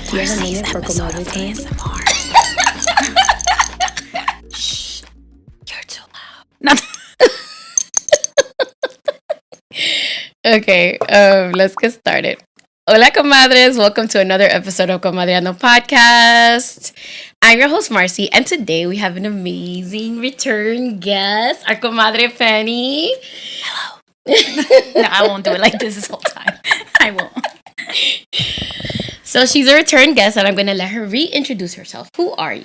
Do you have a minute for Comadre time? Shh. You're too loud. Not Okay, let's get started. Hola Comadres, welcome to another episode of Comadreando podcast. I'm your host Marcy, and today we have an amazing return guest, our comadre Penny. Hello. No, I won't do it like this whole time. I won't. So she's a return guest, and I'm going to let her reintroduce herself. Who are you?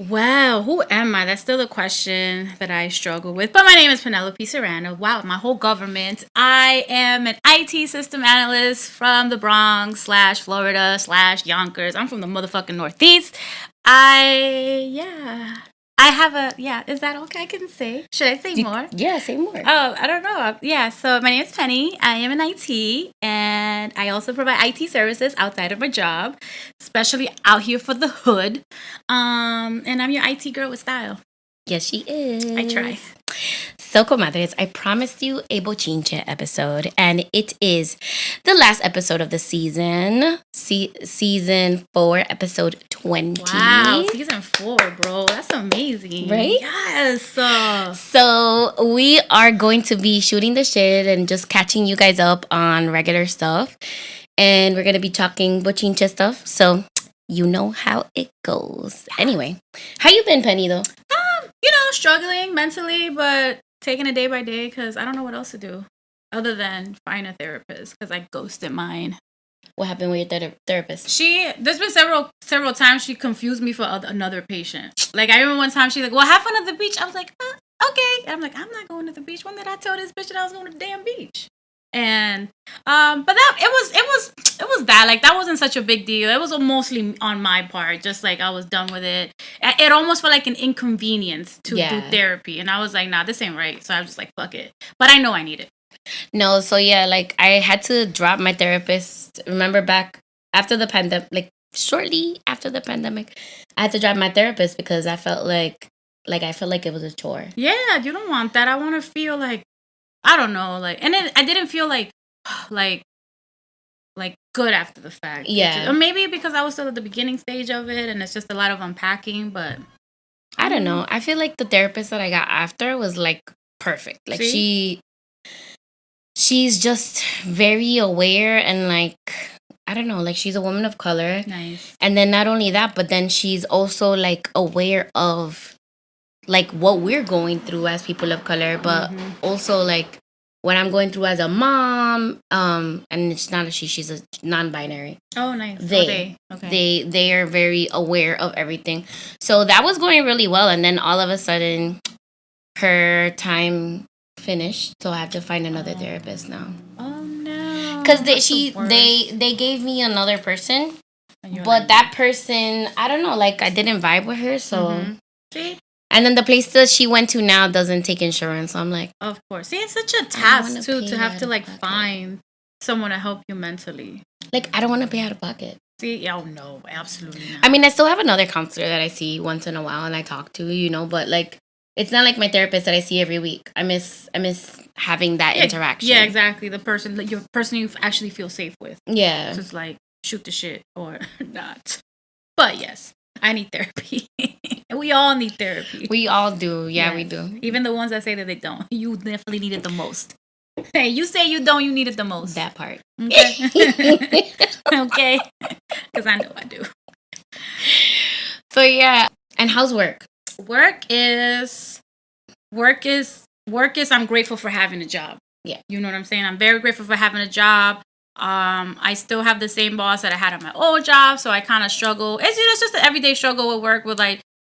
Wow, who am I? That's still a question that I struggle with. But my name is Penelope Serrano. Wow, my whole government. I am an IT system analyst from the Bronx / Florida / Yonkers. I'm from the motherfucking Northeast. I have is that okay I can say? Should I say more? Yeah, say more. Oh, I don't know. Yeah, so my name is Penny. I am in IT, and I also provide IT services outside of my job, especially out here for the hood. And I'm your IT girl with style. Yes, she is. I try. So, comadres, I promised you a Bochinche episode, and it is the last episode of the season. Season 4, episode 20. Wow, season 4, bro. That's amazing. Right? Yes. So, we are going to be shooting the shit and just catching you guys up on regular stuff. And we're going to be talking Bochinche stuff. So, you know how it goes. Anyway, how you been, Penny, though? Struggling mentally, but taking it day by day because I don't know what else to do other than find a therapist because I ghosted mine. What happened with your therapist? There's been several times she confused me for another patient. Like, I remember one time she's like, well, have fun at the beach. I was like, okay. And I'm like, I'm not going to the beach. When did I tell this bitch that I was going to the damn beach? And but that it was that, like, that wasn't such a big deal. It was mostly on my part, just like I was done with it. It almost felt like an inconvenience to do therapy, and I was like, nah, this ain't right. So I was just like, fuck it. But I know I need it. No, so yeah, like, I had to drop my therapist. Remember back after the pandemic, like shortly after the pandemic, I had to drop my therapist because I felt like it was a chore. Yeah, you don't want that. I want to feel like, I don't know, like, and then I didn't feel like good after the fact. Yeah. Or maybe because I was still at the beginning stage of it, and it's just a lot of unpacking, but I don't know. I feel like the therapist that I got after was, like, perfect. Like, she's just very aware and, like, I don't know, like, she's a woman of color. Nice. And then not only that, but then she's also, like, aware of, like, what we're going through as people of color, but also, like, what I'm going through as a mom, and it's not a she's a non-binary. Oh, nice. They are very aware of everything. So that was going really well, and then all of a sudden, her time finished, so I have to find another therapist now. Oh no! Because they gave me another person, but that person, I don't know, like, I didn't vibe with her, so. See. And then the place that she went to now doesn't take insurance. So I'm like, of course. See, it's such a task too to have to, like, find someone to help you mentally. Like, I don't want to pay out of pocket. See, oh no, absolutely not. I mean, I still have another counselor that I see once in a while and I talk to, but, like, it's not like my therapist that I see every week. I miss having that interaction. Yeah, exactly. The person you actually feel safe with. Yeah. So it's like, shoot the shit or not. But yes, I need therapy. We all need therapy. We all do. Yeah, we do. Even the ones that say that they don't. You definitely need it the most. Hey, you say you don't, you need it the most. That part. Okay. Okay. Because I know I do. So, yeah. And how's work? Work is I'm grateful for having a job. Yeah. You know what I'm saying? I'm very grateful for having a job. I still have the same boss that I had at my old job, so I kind of struggle. It's just an everyday struggle with work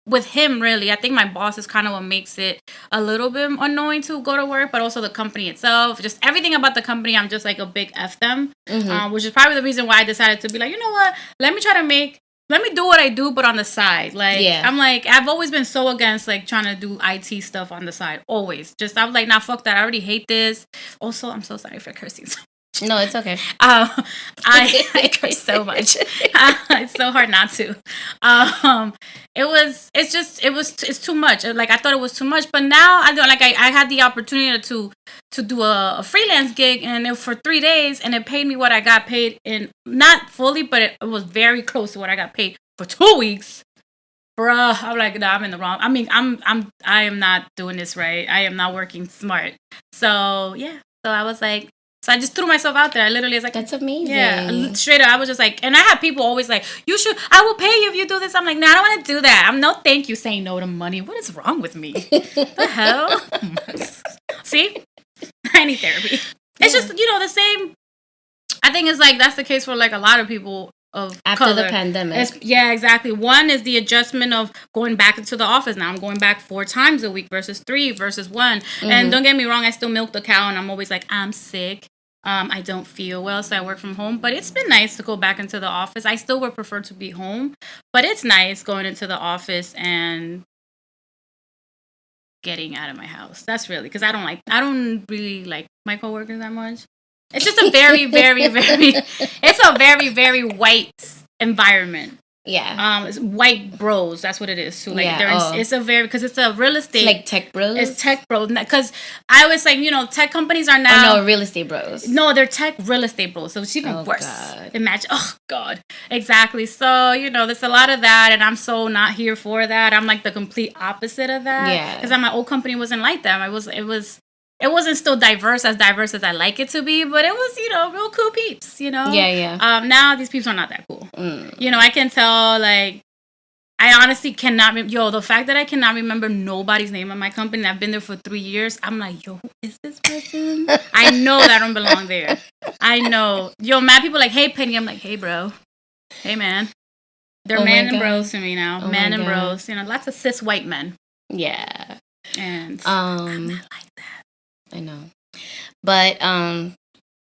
with him, really. I think my boss is kind of what makes it a little bit annoying to go to work, but also the company itself. Just everything about the company, I'm just like a big F them, which is probably the reason why I decided to be like, you know what? Let me do what I do, but on the side. Like, yeah. I'm like, I've always been so against, like, trying to do IT stuff on the side. Always. Just, I'm like, nah, fuck that. I already hate this. Also, I'm so sorry for cursing. No, it's okay. I curse so much. It's so hard not to. It's too much. Like I thought it was too much, but now I don't like. I had the opportunity to do a freelance gig and for 3 days, and it paid me what I got paid in, not fully, but it was very close to what I got paid for 2 weeks. Bruh, I'm like, nah, I'm in the wrong. I mean, I am not doing this right. I am not working smart. So yeah. So I was like, so I just threw myself out there. I literally was like, that's amazing. Yeah, straight up. I was just like, and I had people always like, I will pay you if you do this. I'm like, no, I don't want to do that. I'm no thank you saying no to money. What is wrong with me? The hell? See? I need therapy. It's just, the same. I think it's like, that's the case for like a lot of people of after color. The pandemic. Yeah, exactly. One is the adjustment of going back into the office. Now I'm going back 4 times a week versus 3 versus 1. Mm-hmm. And don't get me wrong, I still milk the cow and I'm always like, I'm sick. I don't feel well, so I work from home. But it's been nice to go back into the office. I still would prefer to be home, but it's nice going into the office and getting out of my house. That's really, because I don't really like my coworkers that much. It's just a very, very, very, it's a very, very white environment. Yeah. It's white bros. That's what it is. So like, it's a very, because it's a real estate. It's like tech bros. It's tech bros. Because I was like, tech companies are now. Oh no, real estate bros. No, they're tech real estate bros. So it's even worse. God. Imagine. Oh God. Exactly. So there's a lot of that, and I'm so not here for that. I'm like the complete opposite of that. Yeah. Because my old company wasn't like that. It wasn't still diverse as I like it to be, but it was, real cool peeps, Yeah. Now these peeps are not that cool. I can tell, like, I honestly cannot, the fact that I cannot remember nobody's name in my company, I've been there for 3 years, I'm like, who is this person? I know that I don't belong there. I know. Mad people like, hey, Penny. I'm like, hey, bro. Hey, man. They're man and bros to me now. Man and bros. Lots of cis white men. Yeah. And I'm not like that. I know. But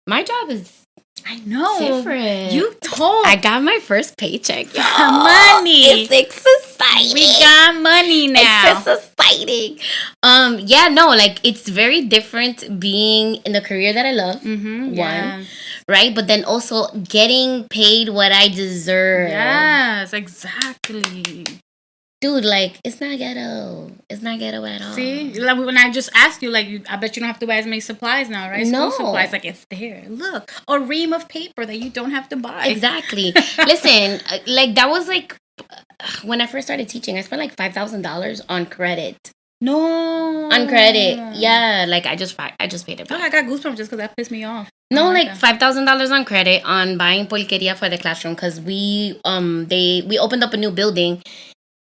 my job is different. You told. I got my first paycheck. Money. It's exciting. We got money now. It's exciting. Yeah, no, like it's very different being in the career that I love. Mm-hmm, one. Right? But then also getting paid what I deserve. Yes, exactly. Dude, like, it's not ghetto. It's not ghetto at all. See? Like, when I just asked you, like, I bet you don't have to buy as many supplies now, right? No. School supplies, like, it's there. Look, a ream of paper that you don't have to buy. Exactly. Listen, like, that was, like, when I first started teaching, I spent, like, $5,000 on credit. No. On credit. Yeah, like, I just paid it back. Oh, I got goosebumps just because that pissed me off. No, like $5,000 on credit on buying porqueria for the classroom because we opened up a new building.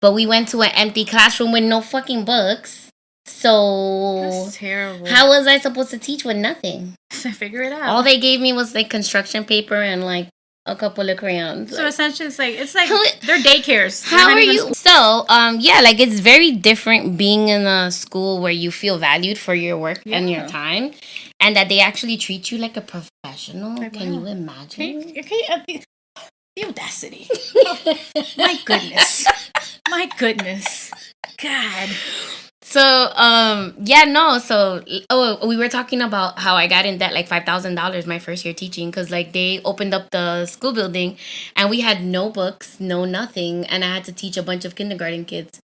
But we went to an empty classroom with no fucking books. So that's terrible. How was I supposed to teach with nothing? Figure it out. All they gave me was like construction paper and like a couple of crayons. So essentially it's like they're daycares. How are you? So, yeah, like it's very different being in a school where you feel valued for your work and your time and that they actually treat you like a professional. Like, can you imagine? The audacity. My goodness. My goodness. God. So, we were talking about how I got in debt like $5,000 my first year teaching because like they opened up the school building and we had no books, no nothing, and I had to teach a bunch of kindergarten kids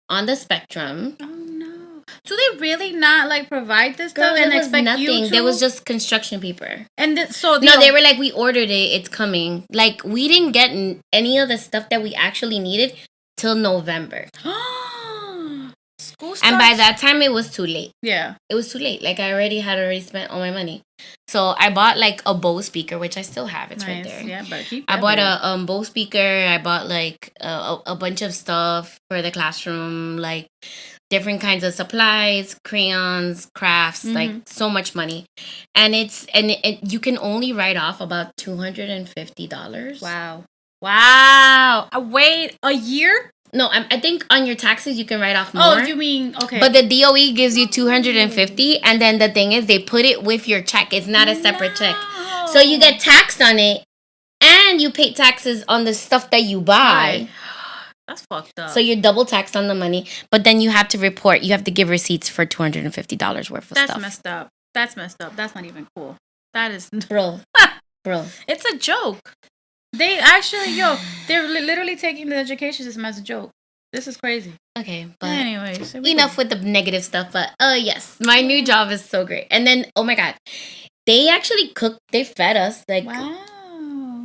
on the spectrum. Oh no. Do they really not like provide this stuff and expect nothing. You to? There was just construction paper. And they were like, we ordered it, it's coming. Like we didn't get any of the stuff that we actually needed till November. School starts. And by that time it was too late. Yeah. It was too late. Like I already spent all my money. So I bought like a Bose speaker, which I still have. It's right there. Yeah, but I bought a Bose speaker. I bought like a bunch of stuff for the classroom, like different kinds of supplies, crayons, crafts, like so much money. And you can only write off about $250. Wow. Wait, a year? No, I think on your taxes you can write off more. Oh, you mean, okay. But the DOE gives you $250, and then the thing is they put it with your check. It's not a separate check. So you get taxed on it, and you pay taxes on the stuff that you buy. That's fucked up. So you're double taxed on the money, but then you have to report. You have to give receipts for $250 worth of stuff. That's messed up. That's not even cool. That is bro. It's a joke. They actually, they're literally taking the education system as a joke. This is crazy. Okay, but anyways, enough with the negative stuff. But yes, my new job is so great. And then, oh my god, they actually cooked. They fed us. Like, wow.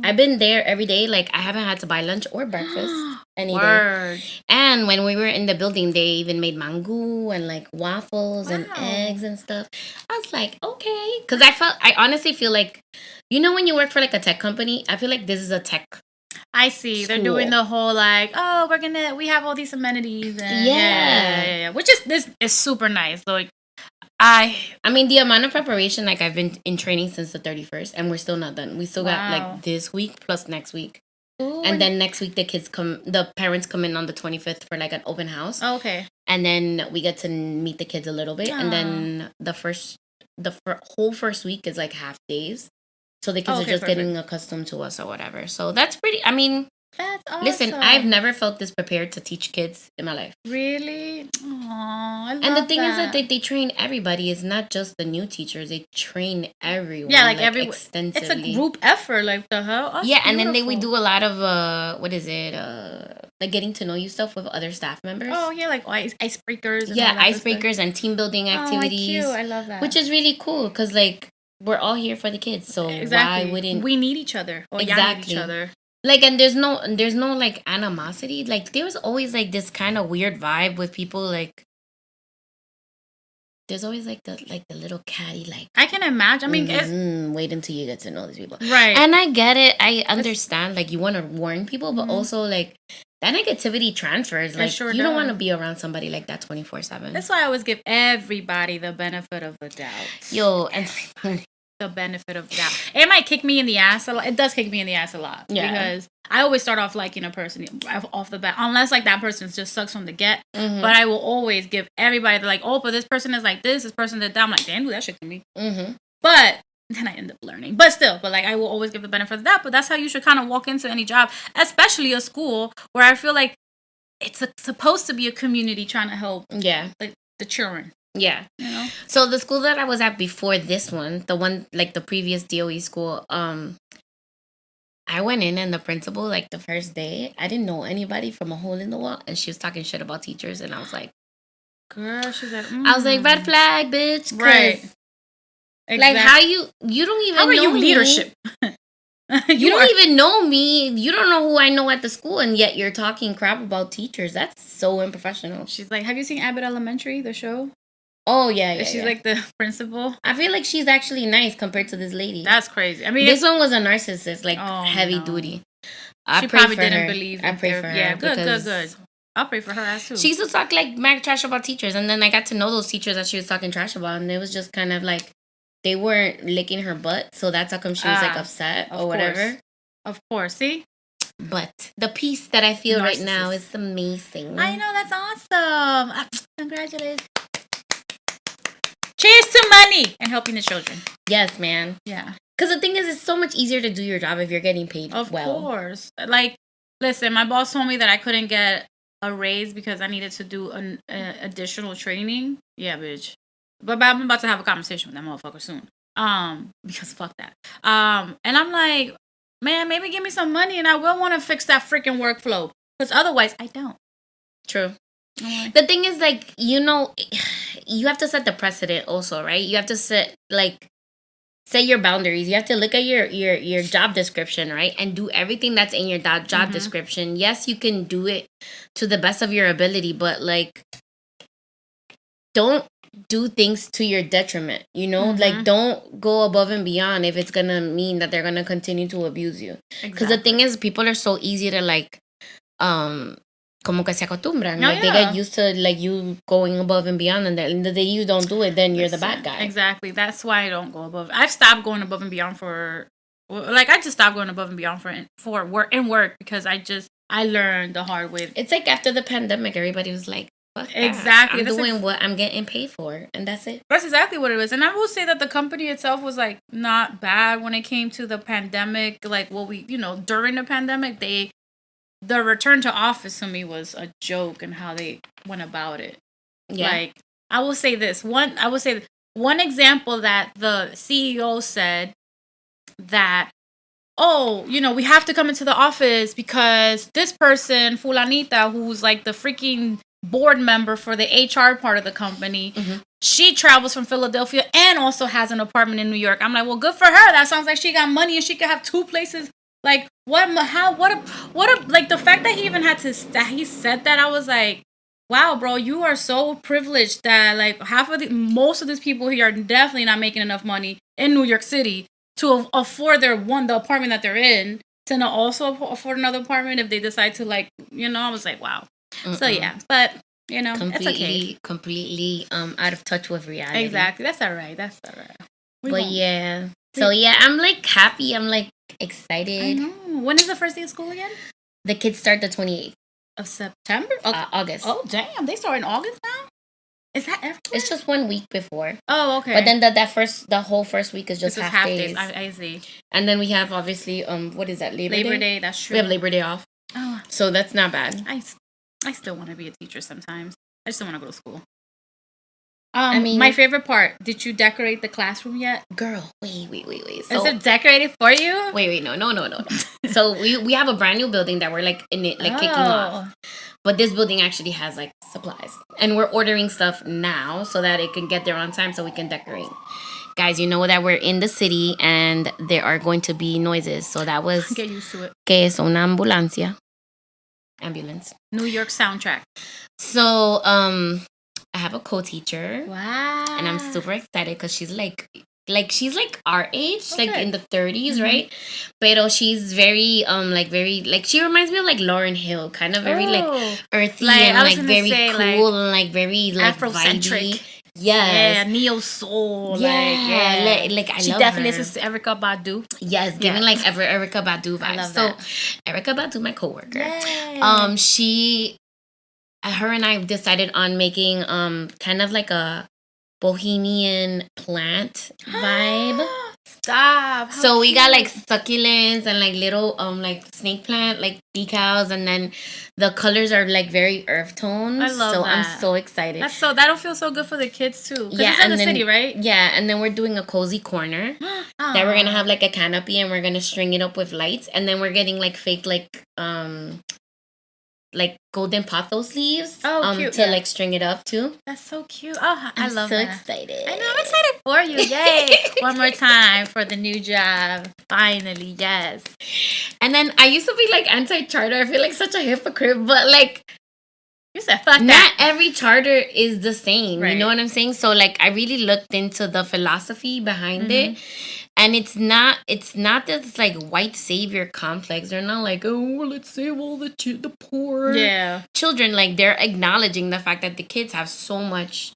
I've been there every day. Like, I haven't had to buy lunch or breakfast any day. And when we were in the building, they even made mango and like waffles and eggs and stuff. I was like, okay, because I honestly feel like, you know, when you work for like a tech company, I feel like this is a tech. I see. School. They're doing the whole like, oh, we have all these amenities. And yeah. Which is super nice. Like, I mean, the amount of preparation, like, I've been in training since the 31st, and we're still not done. We still got like this week plus next week. Ooh, and then next week the parents come in on the 25th for like an open house. Oh, okay. And then we get to meet the kids a little bit. And then the whole first week is like half days. So the kids are just getting accustomed to us or whatever. So that's pretty, I mean, that's awesome. Listen, I've never felt this prepared to teach kids in my life. Really? Aww, I love and the thing is that they train everybody. It's not just the new teachers. They train everyone. Yeah, like everyone. Extensively. It's a group effort. Like the hell? That's beautiful. And then we do a lot of, what is it? Like getting to know you stuff with other staff members. Oh, yeah, like icebreakers. Yeah, icebreakers and team building activities. Oh, cute. I love that. Which is really cool because, like, we're all here for the kids. So why wouldn't... We need each other. Or y'all need each other. Like, and there's no like animosity. Like, there was always like this kind of weird vibe with people. Like, there's always like the little catty, like, I can imagine. I mean, wait until you get to know these people, right? And I get it. I understand. Like, you want to warn people, but also like that negativity transfers. Like, you don't want to be around somebody like that 24/7. That's why I always give everybody the benefit of the doubt. Yo, and the benefit of the doubt. It might kick me in the ass a lot. It does kick me in the ass a lot. Yeah. Because I always start off liking a person off the bat, unless like that person just sucks from the get. Mm-hmm. But I will always give everybody like, oh, but this person is like this person did that. I'm like, damn, do that shit to me. Mm-hmm. But then I end up learning. But still, like, I will always give the benefit of that. But that's how you should kind of walk into any job, especially a school where I feel like it's supposed to be a community trying to help. Yeah, like the children. Yeah. You know? So the school that I was at before this one, the one like the previous DOE school, I went in and the principal, like the first day, I didn't know anybody from a hole in the wall, and she was talking shit about teachers, and I was like, girl, she's like, I was like, red flag, bitch. Right. Exactly. Like, how you don't even how are know you leadership? you don't even know me. You don't know who I know at the school, and yet you're talking crap about teachers. That's so unprofessional. She's like, have you seen Abbott Elementary, the show? Oh, yeah. She's like the principal. I feel like she's actually nice compared to this lady. That's crazy. I mean, this one was a narcissist, like heavy duty. She probably didn't believe. I pray for her. Yeah, good. I'll pray for her ass too. She used to talk like mad trash about teachers, and then I got to know those teachers that she was talking trash about, and it was just kind of like they weren't licking her butt, so that's how come she was like upset or whatever. Of course, see. But the peace that I feel right now is amazing. I know, that's awesome. Congratulations. Cheers to money and helping the children. Yes, man. Yeah. Because the thing is, it's so much easier to do your job if you're getting paid well. Of course. Like, listen, my boss told me that I couldn't get a raise because I needed to do an additional training. Yeah, bitch. But I'm about to have a conversation with that motherfucker soon. Because fuck that. And I'm like, man, maybe give me some money and I will want to fix that freaking workflow. Because otherwise, I don't. True. The thing is, like, you know, you have to set the precedent also, right? You have to set your boundaries. You have to look at your job description, right? And do everything that's in your job description. Yes, you can do it to the best of your ability, but, like, don't do things to your detriment, you know? Like, don't go above and beyond if it's going to mean that they're going to continue to abuse you. Because the thing is, people are so easy to, like, como que se acostumbran. Like, they get used to, like, you going above and beyond, and then the day you don't do it, then you're the bad guy. Exactly. That's why I don't go above. I've stopped going above and beyond I just stopped going above and beyond for work because I learned the hard way. It's like after the pandemic, everybody was like, fuck exactly. I'm doing what I'm getting paid for, and that's it. That's exactly what it was. And I will say that the company itself was, like, not bad when it came to the pandemic. Like, during the pandemic, the return to office to me was a joke and how they went about it. Yeah. Like, I will say this. one example that the CEO said that, oh, we have to come into the office because this person, Fulanita, who's like the freaking board member for the HR part of the company, she travels from Philadelphia and also has an apartment in New York. I'm like, well, good for her. That sounds like she got money and she could have two places. Like, what a, like the fact that he even had to, that he said that, I was like, wow, bro, you are so privileged that like most of these people here are definitely not making enough money in New York City to afford the apartment that they're in, to not also afford another apartment if they decide to, like, I was like, wow. So yeah, but it's okay. Completely out of touch with reality. Exactly. That's all right. Yeah. So yeah, I'm like happy. I'm like excited. I know. When is the first day of school again? The kids start the 28th of September. August. Oh damn! They start in August now. Is that everywhere? It's just 1 week before. Oh, okay. But then the whole first week is just half days. I see. And then we have obviously what is that, Labor Day? That's true. We have Labor Day off. Oh, so that's not bad. I still want to be a teacher sometimes. I just don't want to go to school. I mean, my favorite part. Did you decorate the classroom yet? Girl, wait. So, is it decorated for you? Wait, no. So we have a brand new building that we're like in it, like kicking off. But this building actually has like supplies, and we're ordering stuff now so that it can get there on time so we can decorate. Guys, you know that we're in the city and there are going to be noises. So that was get used to it. Que es una ambulancia. Ambulance. New York soundtrack. So I have a co-teacher. Wow. And I'm super excited because she's like she's like our age, like in the 30s, right? Pero she's very she reminds me of like Lauryn Hill, kind of very like earthy, like, and like very cool, and like very like Afrocentric. Vibey. Yes. Yeah, neo soul. Yeah, like I she love definitely her. listens to Erykah Badu. Yes, giving like Erykah Badu vibes. I love so that. Erykah Badu, my coworker. Yay. Her and I decided on making kind of like a bohemian plant vibe. Stop. So we got like succulents and like little like snake plant like decals, and then the colors are like very earth tones. I love that. I'm so excited. That'll feel so good for the kids too. Yeah, it's in the city, right? Yeah, and then we're doing a cozy corner that we're gonna have like a canopy, and we're gonna string it up with lights, and then we're getting like fake like golden pothos leaves cute, to like string it up too. That's so cute. Oh, I love so that. Excited. I know, I'm excited for you. Yay. One more time for the new job. Finally, yes. And then I used to be like anti-charter. I feel like such a hypocrite, but like you said fuck not that. every charter is the same. Right. You know what I'm saying? So like I really looked into the philosophy behind it. And it's not this like white savior complex. They're not like, oh, let's save all the poor children. Like they're acknowledging the fact that the kids have so much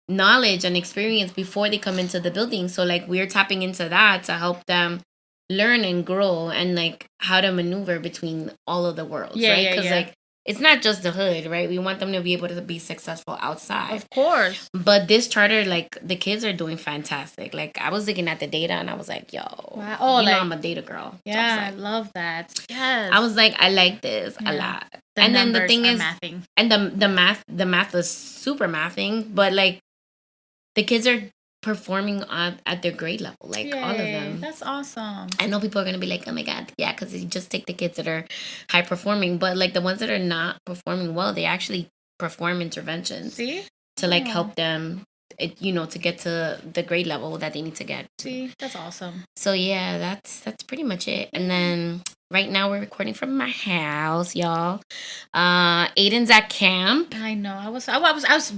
knowledge and experience before they come into the building. So like we're tapping into that to help them learn and grow and like how to maneuver between all of the worlds, right? Because like it's not just the hood, right? We want them to be able to be successful outside. Of course. But this charter, like, the kids are doing fantastic. Like, I was looking at the data and I was like, yo, wow. Oh, you know I'm a data girl. Yeah, so I love that. Yes. I was like, I like this a lot. And then the thing is, mathing. And the math was super mathing, but like, the kids are performing at their grade level, like all of them. That's awesome. I know people are gonna be like, oh my god, yeah, because you just take the kids that are high performing, but like the ones that are not performing well, they actually perform interventions to like help them, to get to the grade level that they need to get. See, that's awesome. So yeah, that's pretty much it. And then right now we're recording from my house, y'all. Aiden's at camp. I know. I was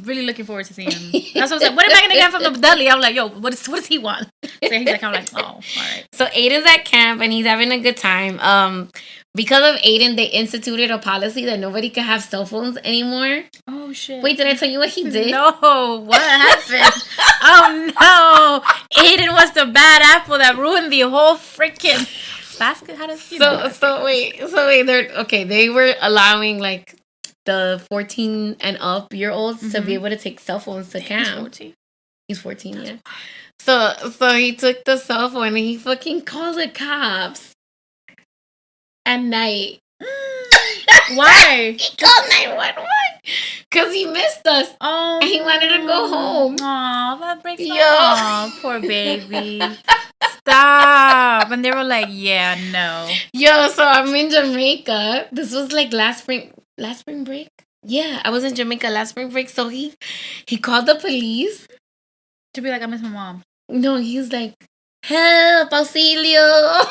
really looking forward to seeing him. That's what I was like. What am I gonna get from the deli? I'm like, yo, what does he want? So he's like, I'm like, oh, all right. So Aiden's at camp and he's having a good time. Because of Aiden, they instituted a policy that nobody can have cell phones anymore. Oh shit! Wait, did I tell you what he did? No, what happened? Oh no! Aiden was the bad apple that ruined the whole freaking basket. How does he? So wait. They were allowing like the 14 and up year olds to be able to take cell phones to camp. He's 14, yeah. So he took the cell phone and he fucking called the cops at night. Why? He called 911 Because he missed us. Oh. And he wanted to go home. Oh, that breaks my heart. Poor baby. Stop. And they were like, yeah, no. Yo, so I'm in Jamaica. This was like last spring break? Yeah, I was in Jamaica last spring break. So he called the police. To be like, I miss my mom. No, he was like, help, auxilio.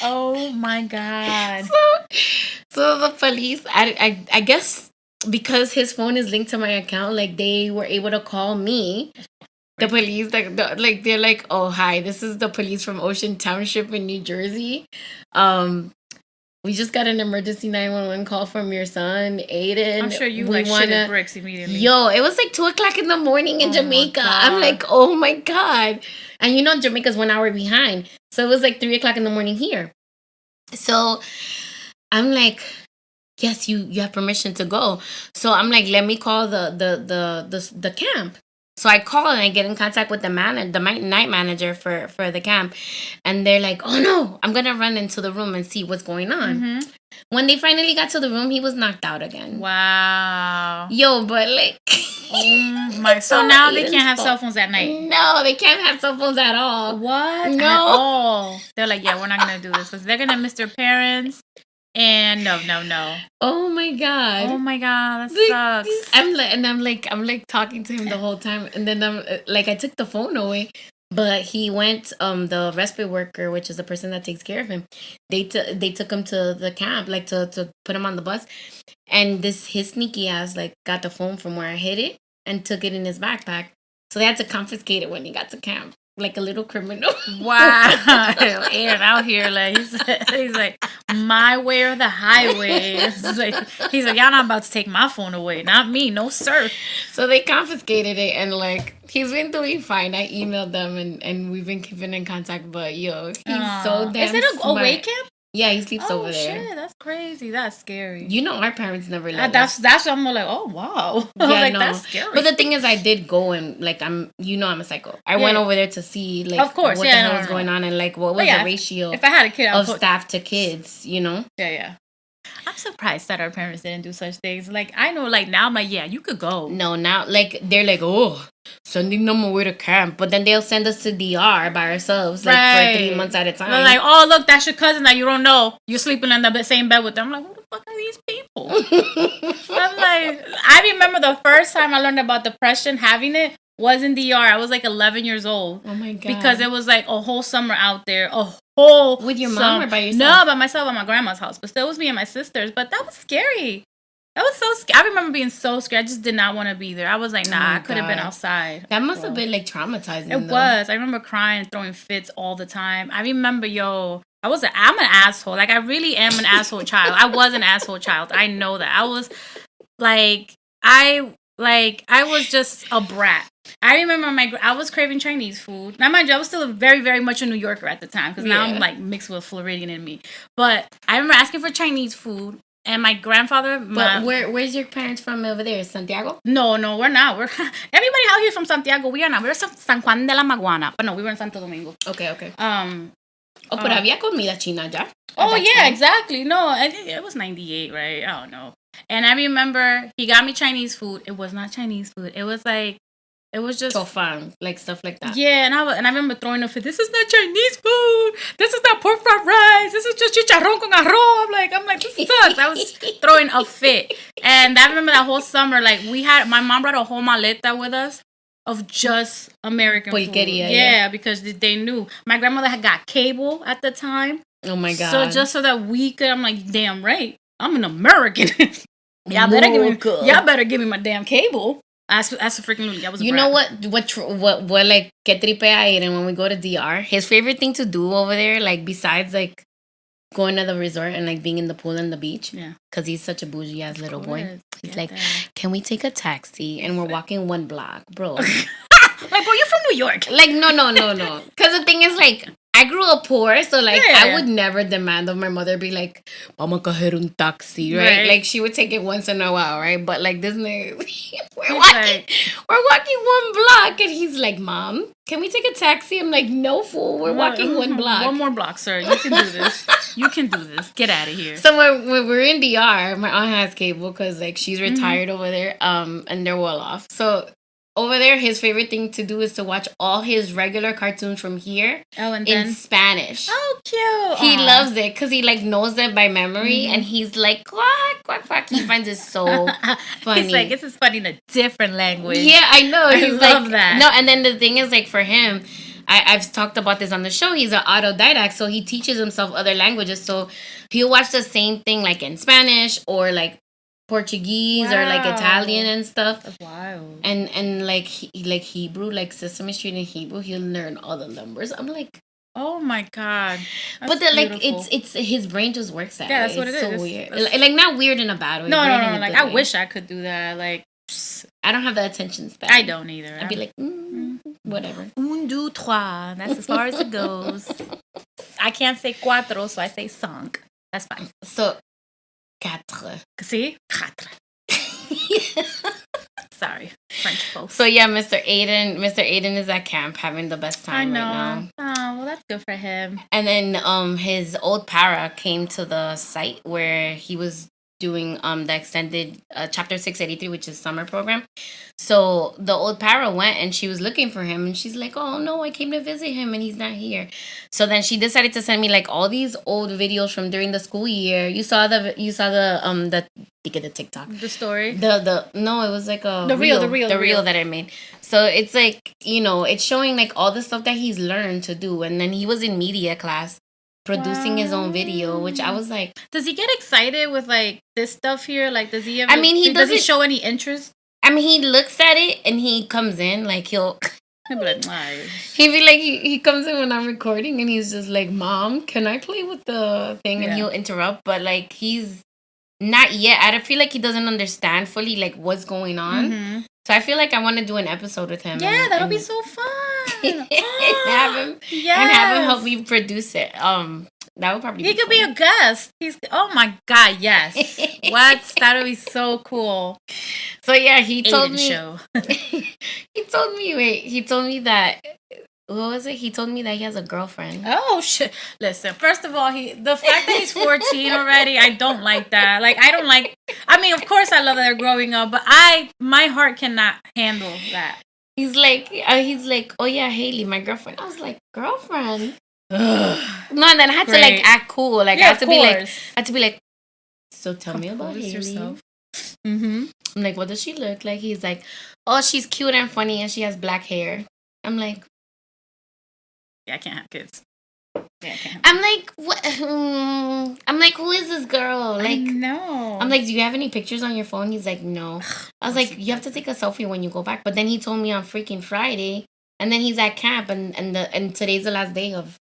Oh my God. So the police, I guess because his phone is linked to my account, like they were able to call me. The police, like they're like, oh hi, this is the police from Ocean Township in New Jersey. We just got an emergency 911 call from your son, Aiden. I'm sure you shitted bricks immediately. Yo, it was like 2:00 in the morning in Jamaica. I'm like, oh my God. And you know, Jamaica's 1 hour behind. So it was like 3:00 in the morning here. So I'm like, yes, you have permission to go. So I'm like, let me call the camp. So I call and I get in contact with the night manager for the camp. And they're like, oh no, I'm going to run into the room and see what's going on. Mm-hmm. When they finally got to the room, he was knocked out again. Wow. Yo, but like... Oh my... So now they can't have cell phones at night? No, they can't have cell phones at all. What? No. At all. They're like, yeah, we're not going to do this. Because they're going to miss their parents. And no. Oh my God. That sucks. I'm like talking to him the whole time, and then I'm like, I took the phone away, but he went. The respite worker, which is the person that takes care of him, they took him to the camp, like to put him on the bus, and his sneaky ass like got the phone from where I hid it and took it in his backpack, so they had to confiscate it when he got to camp. Like a little criminal. Wow. Aaron out here, like he's like, my way or the highway. He's like, y'all not about to take my phone away. Not me, no sir. So they confiscated it, and like he's been doing fine. I emailed them and we've been keeping in contact, but yo, he's so damn Is it a away camp? Yeah, he sleeps over there. Oh shit, that's crazy. That's scary. You know, our parents never let us. That's what I'm like, oh wow. Yeah, like no. That's scary. But the thing is, I did go and like I'm a psycho. I went over there to see like of course, what the hell was going on and like what was the ratio if I had a kid, of staff to kids, you know? Yeah. I'm surprised that our parents didn't do such things. Like I know, like now I'm like, yeah, you could go. No, now like they're like, oh, sending them away to camp, but then they'll send us to DR by ourselves, like for 3 months at a time. They're like, oh look, that's your cousin that you don't know. You're sleeping in the same bed with them. I'm like, who the fuck are these people? I'm like, I remember the first time I learned about depression, having it was in DR. I was like 11 years old. Oh my God! Because it was like a whole summer out there, with your mom or by yourself? No, by myself at my grandma's house. But still, it was me and my sisters. But that was scary. That was so scary. I remember being so scared. I just did not want to be there. I was like, nah, I could have been outside. That must have been like traumatizing. It was. I remember crying and throwing fits all the time. I remember, I'm an asshole. Like, I really am an asshole child. I was an asshole child. I know that. I was I was just a brat. I remember I was craving Chinese food. Now, mind you, I was still very, very much a New Yorker at the time because now I'm like mixed with Floridian in me. But I remember asking for Chinese food. And my grandfather... But where's your parents from over there? Santiago? No, we're not. Everybody out here is from Santiago. We are not. We're San Juan de la Maguana. But no, we were in Santo Domingo. Okay. Pero había comida china ya. Oh, yeah, exactly. No, it was 98, right? I don't know. And I remember he got me Chinese food. It was not Chinese food. It was just tofan, like stuff like that. Yeah, and I remember throwing a fit. This is not Chinese food. This is not pork fried rice. This is just chicharrón con arroz. I'm like, this sucks. I was throwing a fit. And I remember that whole summer, like my mom brought a whole maleta with us of just American food. Yeah, because they knew. My grandmother had got cable at the time. Oh my God. So just so that we could, I'm like, damn right. I'm an American. Y'all better give me my damn cable. That's a freaking movie. I was. You know what like que tripea ir, and when we go to DR, his favorite thing to do over there, like besides like going to the resort and like being in the pool and the beach, because he's such a bougie ass little boy. He's like, can we take a taxi? And we're walking 1 block, bro. Like, bro, you're from New York. Like, no. Because the thing is, like, I grew up poor, so like I would never demand of my mother be like, "Vamos a coger un taxi," right? Like she would take it once in a while, right? But like this nigga, we're walking one block, and he's like, "Mom, can we take a taxi?" I'm like, "No, fool, we're walking one block. One more block, sir. You can do this. You can do this. Get out of here." So when we're in DR, my aunt has cable because like she's retired over there, and they're well off. So over there, his favorite thing to do is to watch all his regular cartoons from here in Spanish. Oh, cute. He loves it because he like knows it by memory, and he's like, quack, quack, quack. He finds it so funny. He's like, this is funny in a different language. Yeah, I know. I love that. No, and then the thing is, like, for him, I've talked about this on the show. He's an autodidact, so he teaches himself other languages. So he'll watch the same thing like in Spanish or like Portuguese or like Italian and stuff. That's wild. And like Hebrew, like Sesame Street in Hebrew, he'll learn all the numbers. I'm like, oh my God. That's but like it's his brain just works that way. That's what it is. So weird. Like not weird in a bad way. No. Like I wish I could do that. Like I don't have the attention span. I don't either. I'd be like, whatever. Un, deux, trois. That's as far as it goes. I can't say cuatro, so I say cinq. That's fine. So quatre. See? Quatre. Sorry, French folks. So yeah, Mr. Aiden is at camp having the best time right now. Oh, well, that's good for him. And then his old para came to the site where he was doing the extended chapter 683, which is summer program. So the old para went and she was looking for him, and she's like, "Oh no, I came to visit him and he's not here." So then she decided to send me like all these old videos from during the school year. You saw the TikTok, the story, no, it was like the reel that I made. So it's like, you know, it's showing like all the stuff that he's learned to do. And then he was in media class producing his own video, which I was like, does he get excited with like this stuff here? Like, does he ever? I mean, does he show any interest? I mean, he looks at it and he comes in like he'll be like, nice. He'd be like, he comes in when I'm recording and he's just like, "Mom, can I play with the thing?" Yeah. And he'll interrupt, but like he's not yet. I don't feel like he doesn't understand fully like what's going on. Mm-hmm. So I feel like I want to do an episode with him. Yeah, that'll be so fun. and have him help me produce it. That would probably. He could be a guest. Oh my God, yes. What? That would be so cool. So yeah, he told me. Show. He told me that. What was it? He told me that he has a girlfriend. Oh shit! Listen, first of all, the fact that he's 14 already, I don't like that. Like, I don't like. I mean, of course, I love that they're growing up, but my heart cannot handle that. He's like, "Oh yeah, Haley, my girlfriend." I was like, "Girlfriend?" No, and then I had to like act cool. Like I had to be like, "So tell me about Haley." Yourself. Mm-hmm. I'm like, "What does she look like?" He's like, "Oh, she's cute and funny, and she has black hair." I'm like, "Yeah, I can't have kids." Yeah, I can't. I'm like, what? I'm like, who is this girl? Like, no. I'm like, do you have any pictures on your phone? He's like, no. I was like, you have to take a selfie when you go back. But then he told me on freaking Friday, and then he's at camp, and today's the last day of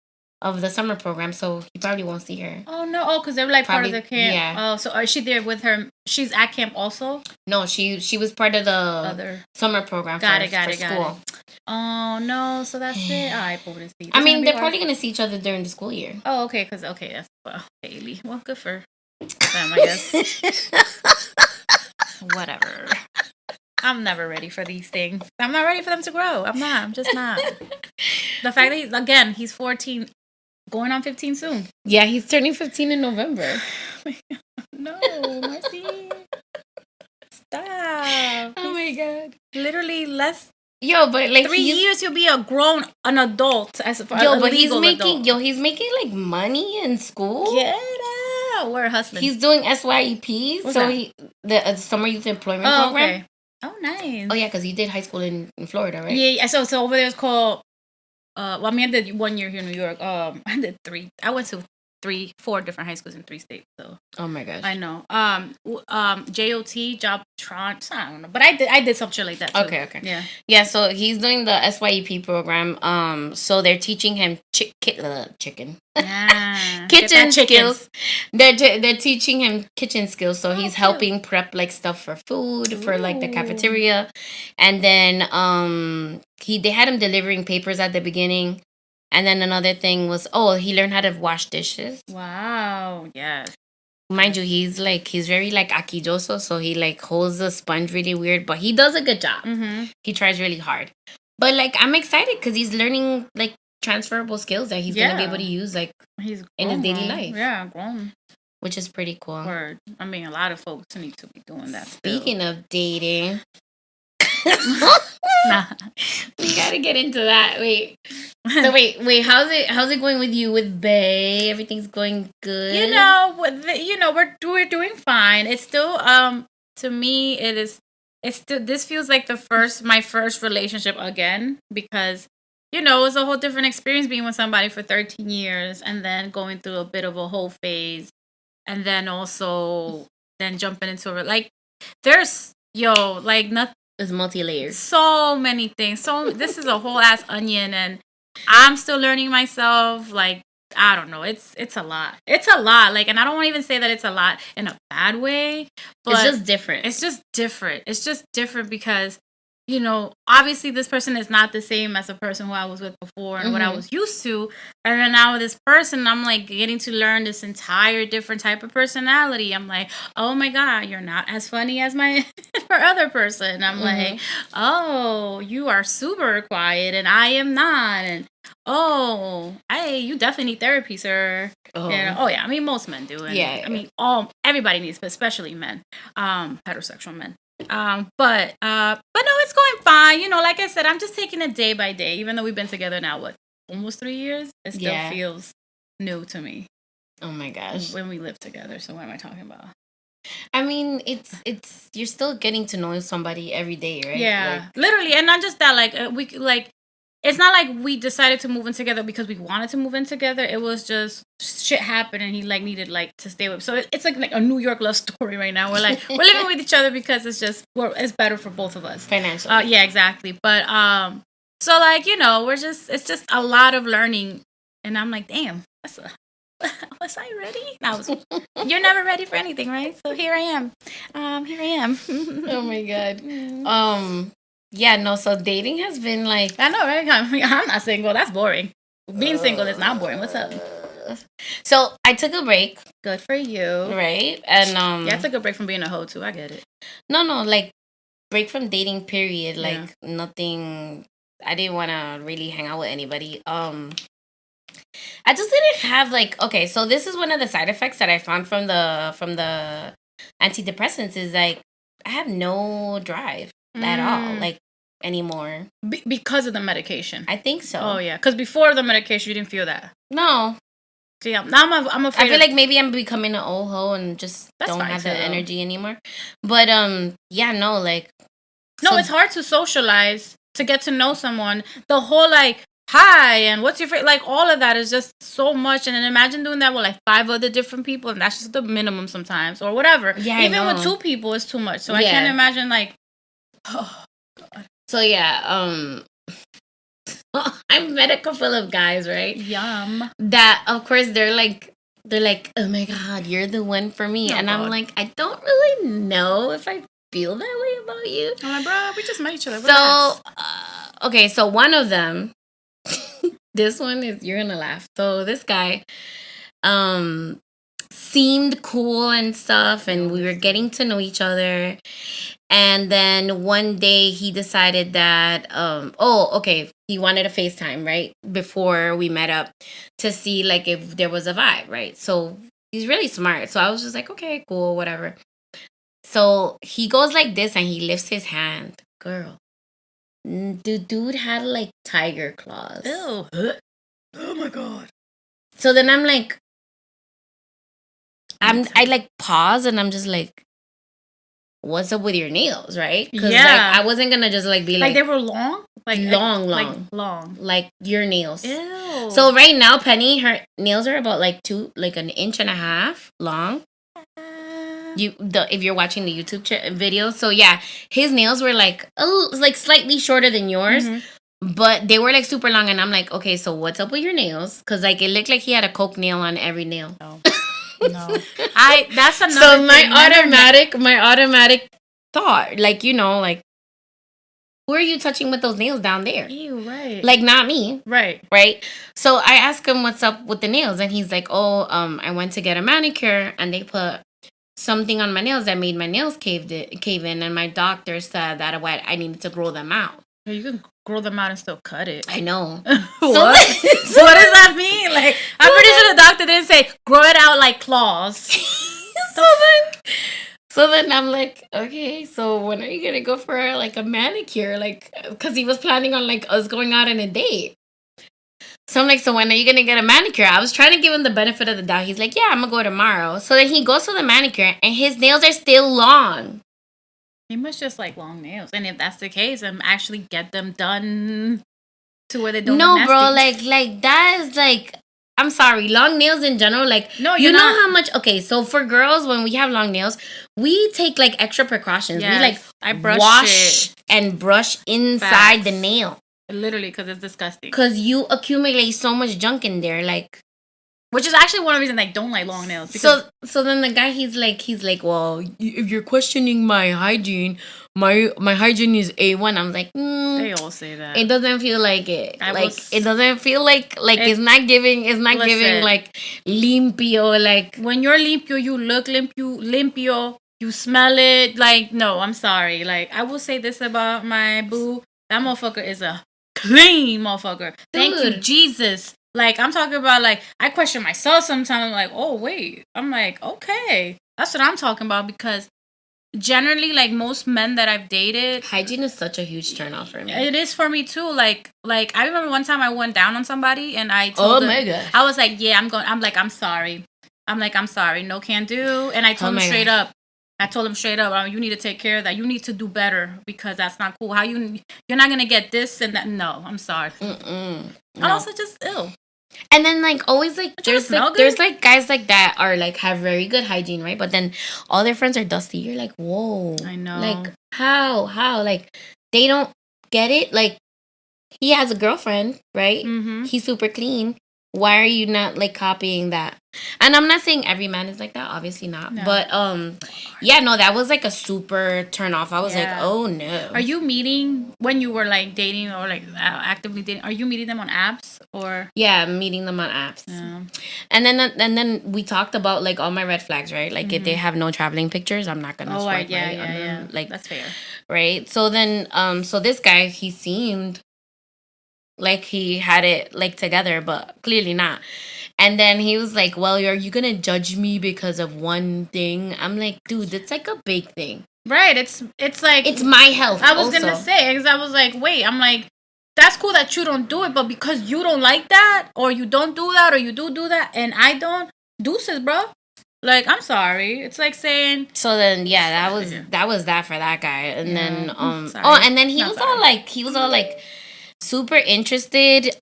the summer program, so he probably won't see her. Oh no! Oh, because they're like probably, part of the camp. Yeah. Oh, so is she there with her? She's at camp also. No, she was part of the other summer program. Got it. School. Oh no! So that's it. All right, I mean, they're probably gonna see each other during the school year. Oh, okay. That's Haley. Well, good for them, I guess. Whatever. I'm never ready for these things. I'm not ready for them to grow. I'm just not. The fact that he's 14, going on 15 soon. Yeah, he's turning 15 in November. No, Marcy. Stop. Oh my God. Literally less. Yo, but like 3 years you'll be an adult as but he's making like money in school. Get out. We're hustling. He's doing SYEP. What's so that? The Summer Youth Employment Program. Okay. Oh, nice. Oh yeah, because you did high school in Florida, right? Yeah. So over there it's called. Well, I mean, I did 1 year here in New York. I did 3. I went to 4 different high schools in 3 states. So. Oh my gosh. I know. JOT, job tranche. I don't know, but I did some shit like that too. Okay. Yeah. Yeah. So he's doing the SYEP program. So they're teaching him chicken. Kitchen skills. They're teaching him kitchen skills. So he's helping prep like stuff for food for like the cafeteria, and then they had him delivering papers at the beginning. And then another thing was, he learned how to wash dishes. Wow, yes. Mind you, he's very like aquilloso, so he like holds the sponge really weird, but he does a good job. He tries really hard. But like I'm excited because he's learning like transferable skills that he's gonna be able to use like he's in his daily life. Yeah, grown. Which is pretty cool. Word. I mean, a lot of folks need to be doing that. Speaking of dating, we gotta get into that. Wait. So wait. How's it going with you with Bay? Everything's going good. We're doing fine. It's still to me it's still, this feels like my first relationship again because it was a whole different experience being with somebody for 13 years and then going through a bit of a whole phase and then also then jumping into like there's nothing. It's multi-layered. So many things. So this is a whole ass onion and I'm still learning myself. Like, I don't know. It's a lot. It's a lot. Like, and I don't want to even say that it's a lot in a bad way. But it's just different. It's just different because, obviously this person is not the same as the person who I was with before and what I was used to. And then now with this person, I'm like getting to learn this entire different type of personality. I'm like, oh my God, you're not as funny as my other person. I'm like, oh, you are super quiet and I am not. And oh, you definitely need therapy, sir. Oh yeah. I mean, most men do. And yeah. I mean, everybody needs, but especially men, heterosexual men. But no, it's going fine. Like I said, I'm just taking it day by day. Even though we've been together now, almost 3 years, it still feels new to me. Oh my gosh. When we live together. So what am I talking about? I mean, it's you're still getting to know somebody every day, right? Yeah, literally, and not just that. It's not like we decided to move in together because we wanted to move in together. It was just shit happened and he needed to stay with. So it's like a New York love story right now. We're we're living with each other because it's better for both of us financially. Yeah, exactly. But so it's just a lot of learning, and I'm like, damn, was I ready? You're never ready for anything, right? So here I am. Oh my God. Yeah, no, so dating has been like... I know, right? I'm not single. That's boring. Being single is not boring. What's up? So, I took a break. Good for you. Right? And, yeah, I took a break from being a hoe, too. I get it. No, break from dating, period. Nothing... I didn't want to really hang out with anybody. I just didn't have, okay, so this is one of the side effects that I found from the antidepressants is, I have no drive. At all, anymore. Because of the medication? I think so. Oh, yeah. Because before the medication, you didn't feel that? No. See, now I'm afraid. I feel like maybe I'm becoming an old hoe and just don't have the energy anymore. But, yeah, no, No, it's hard to socialize, to get to know someone. The whole, hi, and what's your favorite? All of that is just so much. And then imagine doing that with 5 other different people, and that's just the minimum sometimes, or whatever. Yeah, even with 2 people, it's too much. So I can't imagine, oh, God. So, yeah, I'm met a couple of guys, right? Yum. That, of course, they're like, oh my God, you're the one for me. And God. I'm like, I don't really know if I feel that way about you. I'm like, bro, we just met each other. So, okay, so one of them, this one is, you're gonna laugh. So this guy, seemed cool and stuff, and we were getting to know each other. And then one day he decided that, he wanted a FaceTime, right? Before we met up to see if there was a vibe, right? So he's really smart. So I was just like, okay, cool, whatever. So he goes like this and he lifts his hand. Girl. The dude had tiger claws. Ew. Oh my God. So then I'm like, I pause and I'm just like, what's up with your nails, right? Because I wasn't gonna just be they were long, long, your nails. Ew. So right now, Penny, her nails are about an inch and a half long. If you're watching the YouTube video, so yeah, his nails were slightly shorter than yours. But they were super long, and I'm like, okay, so what's up with your nails? Because it looked like he had a Coke nail on every nail. No. That's another so my automatic thought, who are you touching with those nails down there? Ew, right. Like, not me. Right. Right? So I asked him what's up with the nails, and he's like, oh, I went to get a manicure, and they put something on my nails that made my nails cave in, and my doctor said that I needed to grow them out. You can grow them out and still cut it. I know. What? What does that mean? Like, I'm pretty sure the doctor didn't say grow it out like claws. So then I'm like, okay, so when are you gonna go for like a manicure? Like, because he was planning on like us going out on a date. So I'm like, so when are you gonna get a manicure? I was trying to give him the benefit of the doubt. He's like, yeah, I'm gonna go tomorrow. So then he goes to the manicure, and his nails are still long. He must just like long nails, and if that's the case, actually get them done to where they don't. No, bro, like that is like. I'm sorry, long nails in general, like, no, you know how much, okay, so for girls, when we have long nails, we take, like, extra precautions. Yes, we, like, I wash and brush inside the nail. Literally, because it's disgusting. Because you accumulate so much junk in there, like. Which is actually one of the reasons I don't like long nails. So then the guy, he's like, well, if you're questioning my hygiene, my hygiene is A1. I'm like, they all say that. It doesn't feel like it. It doesn't feel like it's not giving like limpio. Like, when you're limpio, you look limpio, you smell it. Like, no, I'm sorry. Like, I will say this about my boo. That motherfucker is a clean motherfucker. Dude. Thank you, Jesus. Like, I'm talking about, like, I question myself sometimes. I'm like, oh, wait. I'm like, okay. That's what I'm talking about, because generally, like, most men that I've dated... hygiene is such a huge turnoff for me. It is for me, too. Like, I remember one time I went down on somebody, and I told him... my God. I was like, yeah, I'm sorry. I'm sorry. No can do. And I told him straight up. I told him straight up, you need to take care of that. You need to do better, because that's not cool. You're not going to get this and that. No, I'm sorry. No. And also just ill. And then, like, always, like, there's like guys like that are like have very good hygiene, right? But then all their friends are dusty. You're like, whoa. I know. Like, how? Like, they don't get it. Like, he has a girlfriend, right? Mm-hmm. He's super clean. Why are you not, like, copying that? And I'm not saying every man is like that, obviously not. No. But yeah, no, that was like a super turn off. I was like, oh no. Are you meeting, when you were like dating or like actively dating, are you meeting them on apps or? Yeah, I'm meeting them on apps. Yeah. And then we talked about like all my red flags, right? Like, if they have no traveling pictures, I'm not gonna swipe right on them. Like, that's fair. Right. So then so this guy, he seemed like he had it like together, but clearly not. And then he was like, well, are you gonna judge me because of one thing? I'm like, dude, it's like a big thing. Right. It's like, it's my health. I was gonna say, because I was like, wait, I'm like, that's cool that you don't do it, but because you don't like that, or you don't do that, or you do that, and I don't, deuces, bro. Like, I'm sorry. It's like saying. So then, yeah, that was that for that guy. And then and then he was all like super interested in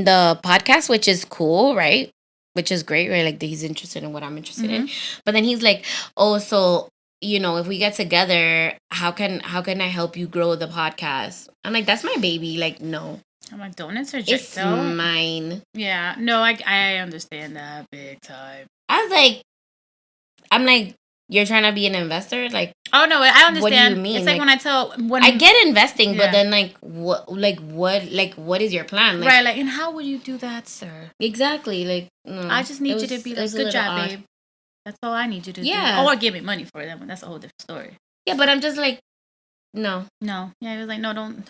the podcast, which is cool, right? Which is great, right? Like, he's interested in what I'm interested in. But then he's like, oh, so, you know, if we get together, how can I help you grow the podcast? I'm like, that's my baby. Like, no. I'm like, don't interject. It's mine. Yeah. No, I understand that big time. I'm like, you're trying to be an investor? Like, oh no, I understand. What do you mean? It's like when I get investing, but then what is your plan? Like, right, like, and how would you do that, sir? Exactly. Like, no, I just need you to be like, good job, babe. That's all I need you to do. Or give me money for them. That's a whole different story. Yeah, but I'm just like, no. Yeah, it was like, no, don't.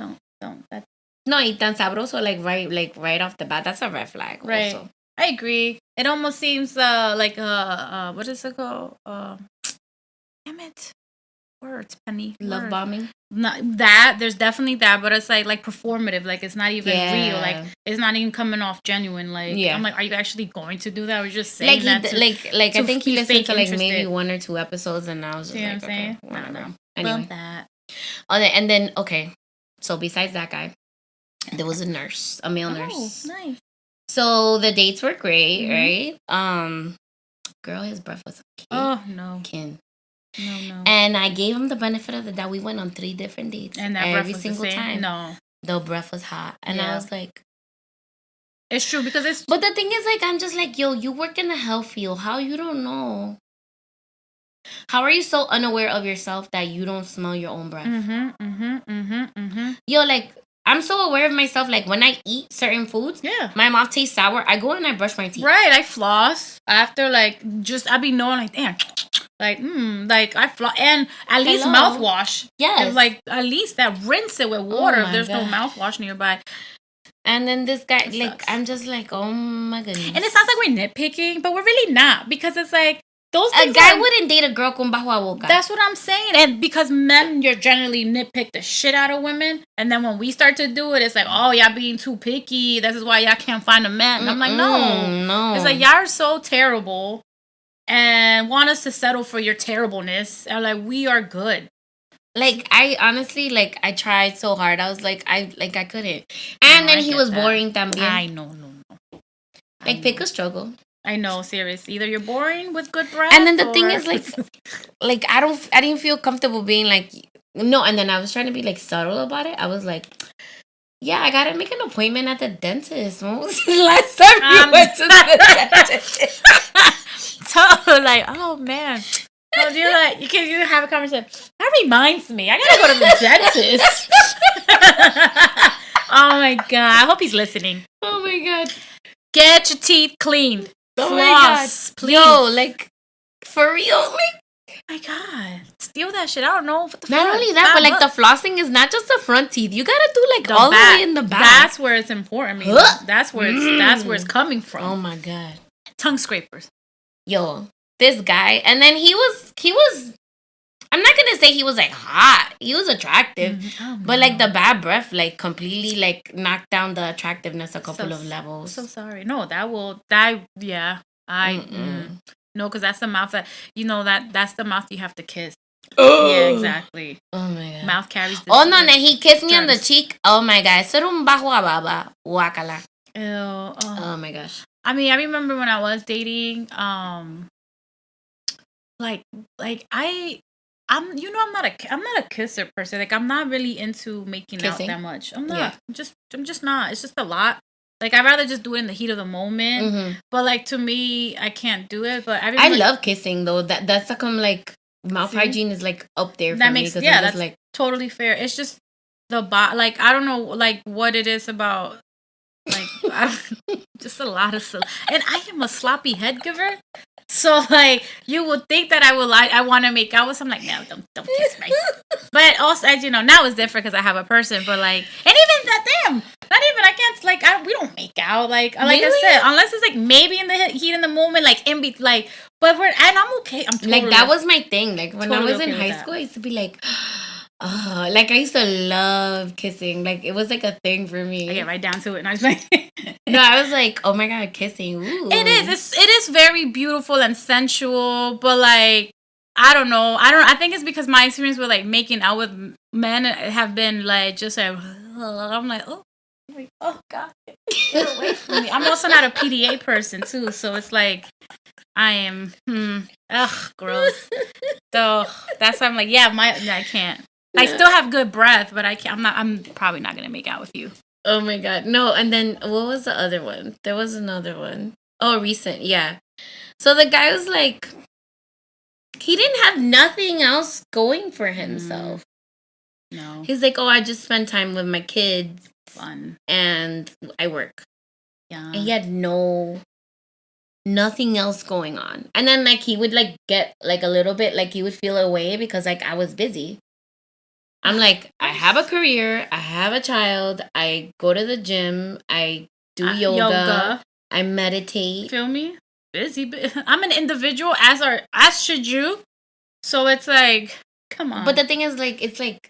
That's... No, y tan sabroso, right off the bat. That's a red flag. Right. Also. I agree. It almost seems like what is it called? Damn it. Words, Penny. Love bombing. Not that. There's definitely that, but it's like performative. Like, it's not even real. Like, it's not even coming off genuine. Like, I'm like, are you actually going to do that, or just saying that? I think he listened to like maybe 1 or 2 episodes, and I was just like, okay, whatever. Anyway. Love that. And then okay, so besides that guy, there was a male nurse. Nice. So the dates were great, right? Girl, his breath was kin. Oh no. No. And I gave him the benefit of the doubt. We went on 3 different dates. And that every breath was single the same? time. No. The breath was hot. And I was like, it's true, because it's... But the thing is, like, I'm just like, yo, you work in the health field. How you don't know? How are you so unaware of yourself that you don't smell your own breath? Yo, like, I'm so aware of myself. Like, when I eat certain foods, my mouth tastes sour. I go and I brush my teeth. Right, I floss after, like, I be knowing, like, damn, like I floss, and at least mouthwash. Yes, like at least that rinse it with water if there's no mouthwash nearby. And then this guy, like, I'm just like, oh my goodness. And it sounds like we're nitpicking, but we're really not, because it's like, a guy wouldn't date a girl con bajo a boca. That's what I'm saying. And because men, you're generally nitpick the shit out of women. And then when we start to do it, it's like, oh, y'all being too picky. This is why y'all can't find a man. And I'm like, no. It's like, y'all are so terrible and want us to settle for your terribleness. And like, we are good. Like, I honestly, like, I tried so hard. I was like, I couldn't. And then he was boring también. I know. Like, pick a struggle. I know, serious. Either you're boring with good breath, and then the thing is, like I didn't feel comfortable being like, no. And then I was trying to be like subtle about it. I was like, yeah, I gotta make an appointment at the dentist. When was the last time you went to the dentist? So like, oh man, so you're like, you have a conversation. That reminds me, I gotta go to the dentist. Oh my god, I hope he's listening. Oh my god, get your teeth cleaned. Oh floss, my god, please. Yo, like, for real, like, my god, steal that shit. I don't know. Not only that, but like the flossing is not just the front teeth. You gotta do like all the way in the back. That's where it's important. That's where it's coming from. Oh my god, tongue scrapers. Yo, this guy, and then he was. I'm not gonna say he was like hot. He was attractive, but like the bad breath, like completely like knocked down the attractiveness a couple of levels. So sorry. No, yeah. No, because that's the mouth that's the mouth you have to kiss. Oh. Yeah, exactly. Oh my god. Mouth carries. Oh no, and then he kissed me on the cheek. Oh my god, ser un bajo a baba, guacala. Ew. Oh my gosh. I mean, I remember when I was dating, I'm not a kisser person. Like, I'm not really into making kissing out that much. I'm not. Yeah. I'm just not. It's just a lot. Like, I'd rather just do it in the heat of the moment. But like, to me, I can't do it. But I love kissing though. That's like mouth hygiene is like up there. For me, that's like totally fair. It's just like, I don't know, like what it is about. Like, just a lot of and I am a sloppy head giver. So like, you would think that I want to make out with someone. Like, no, don't kiss me. But also, as you know, now it's different because I have a person. But like, and even that, not even, I can't, like, we don't make out. Like really? I said, unless it's like maybe in the heat in the moment, like like, but I'm okay. I'm totally, like, that was my thing. Like, when I was in high school, I used to be like, oh, like, I used to love kissing. Like, it was like a thing for me. I get right down to it, and I was like, no, I was like, oh my god, kissing. Ooh. It is very beautiful and sensual, but like, I don't know. I think it's because my experience with like making out with men have been like just like, I'm like, oh god, get away from me. I'm also not a PDA person too, so it's like I am gross. So that's why I'm like, I can't. I still have good breath, but I can't. I'm probably not gonna make out with you. Oh my god, no! And then what was the other one? There was another one. Oh, recent, yeah. So the guy was like, he didn't have nothing else going for himself. No, he's like, oh, I just spend time with my kids, fun, and I work. Yeah, and he had nothing else going on. And then like he would like get like a little bit like he would feel away because like I was busy. I'm like, I have a career, I have a child, I go to the gym, I do yoga, I meditate. Feel me? Busy. I'm an individual, as should you. So it's like, come on. But the thing is, like, it's like,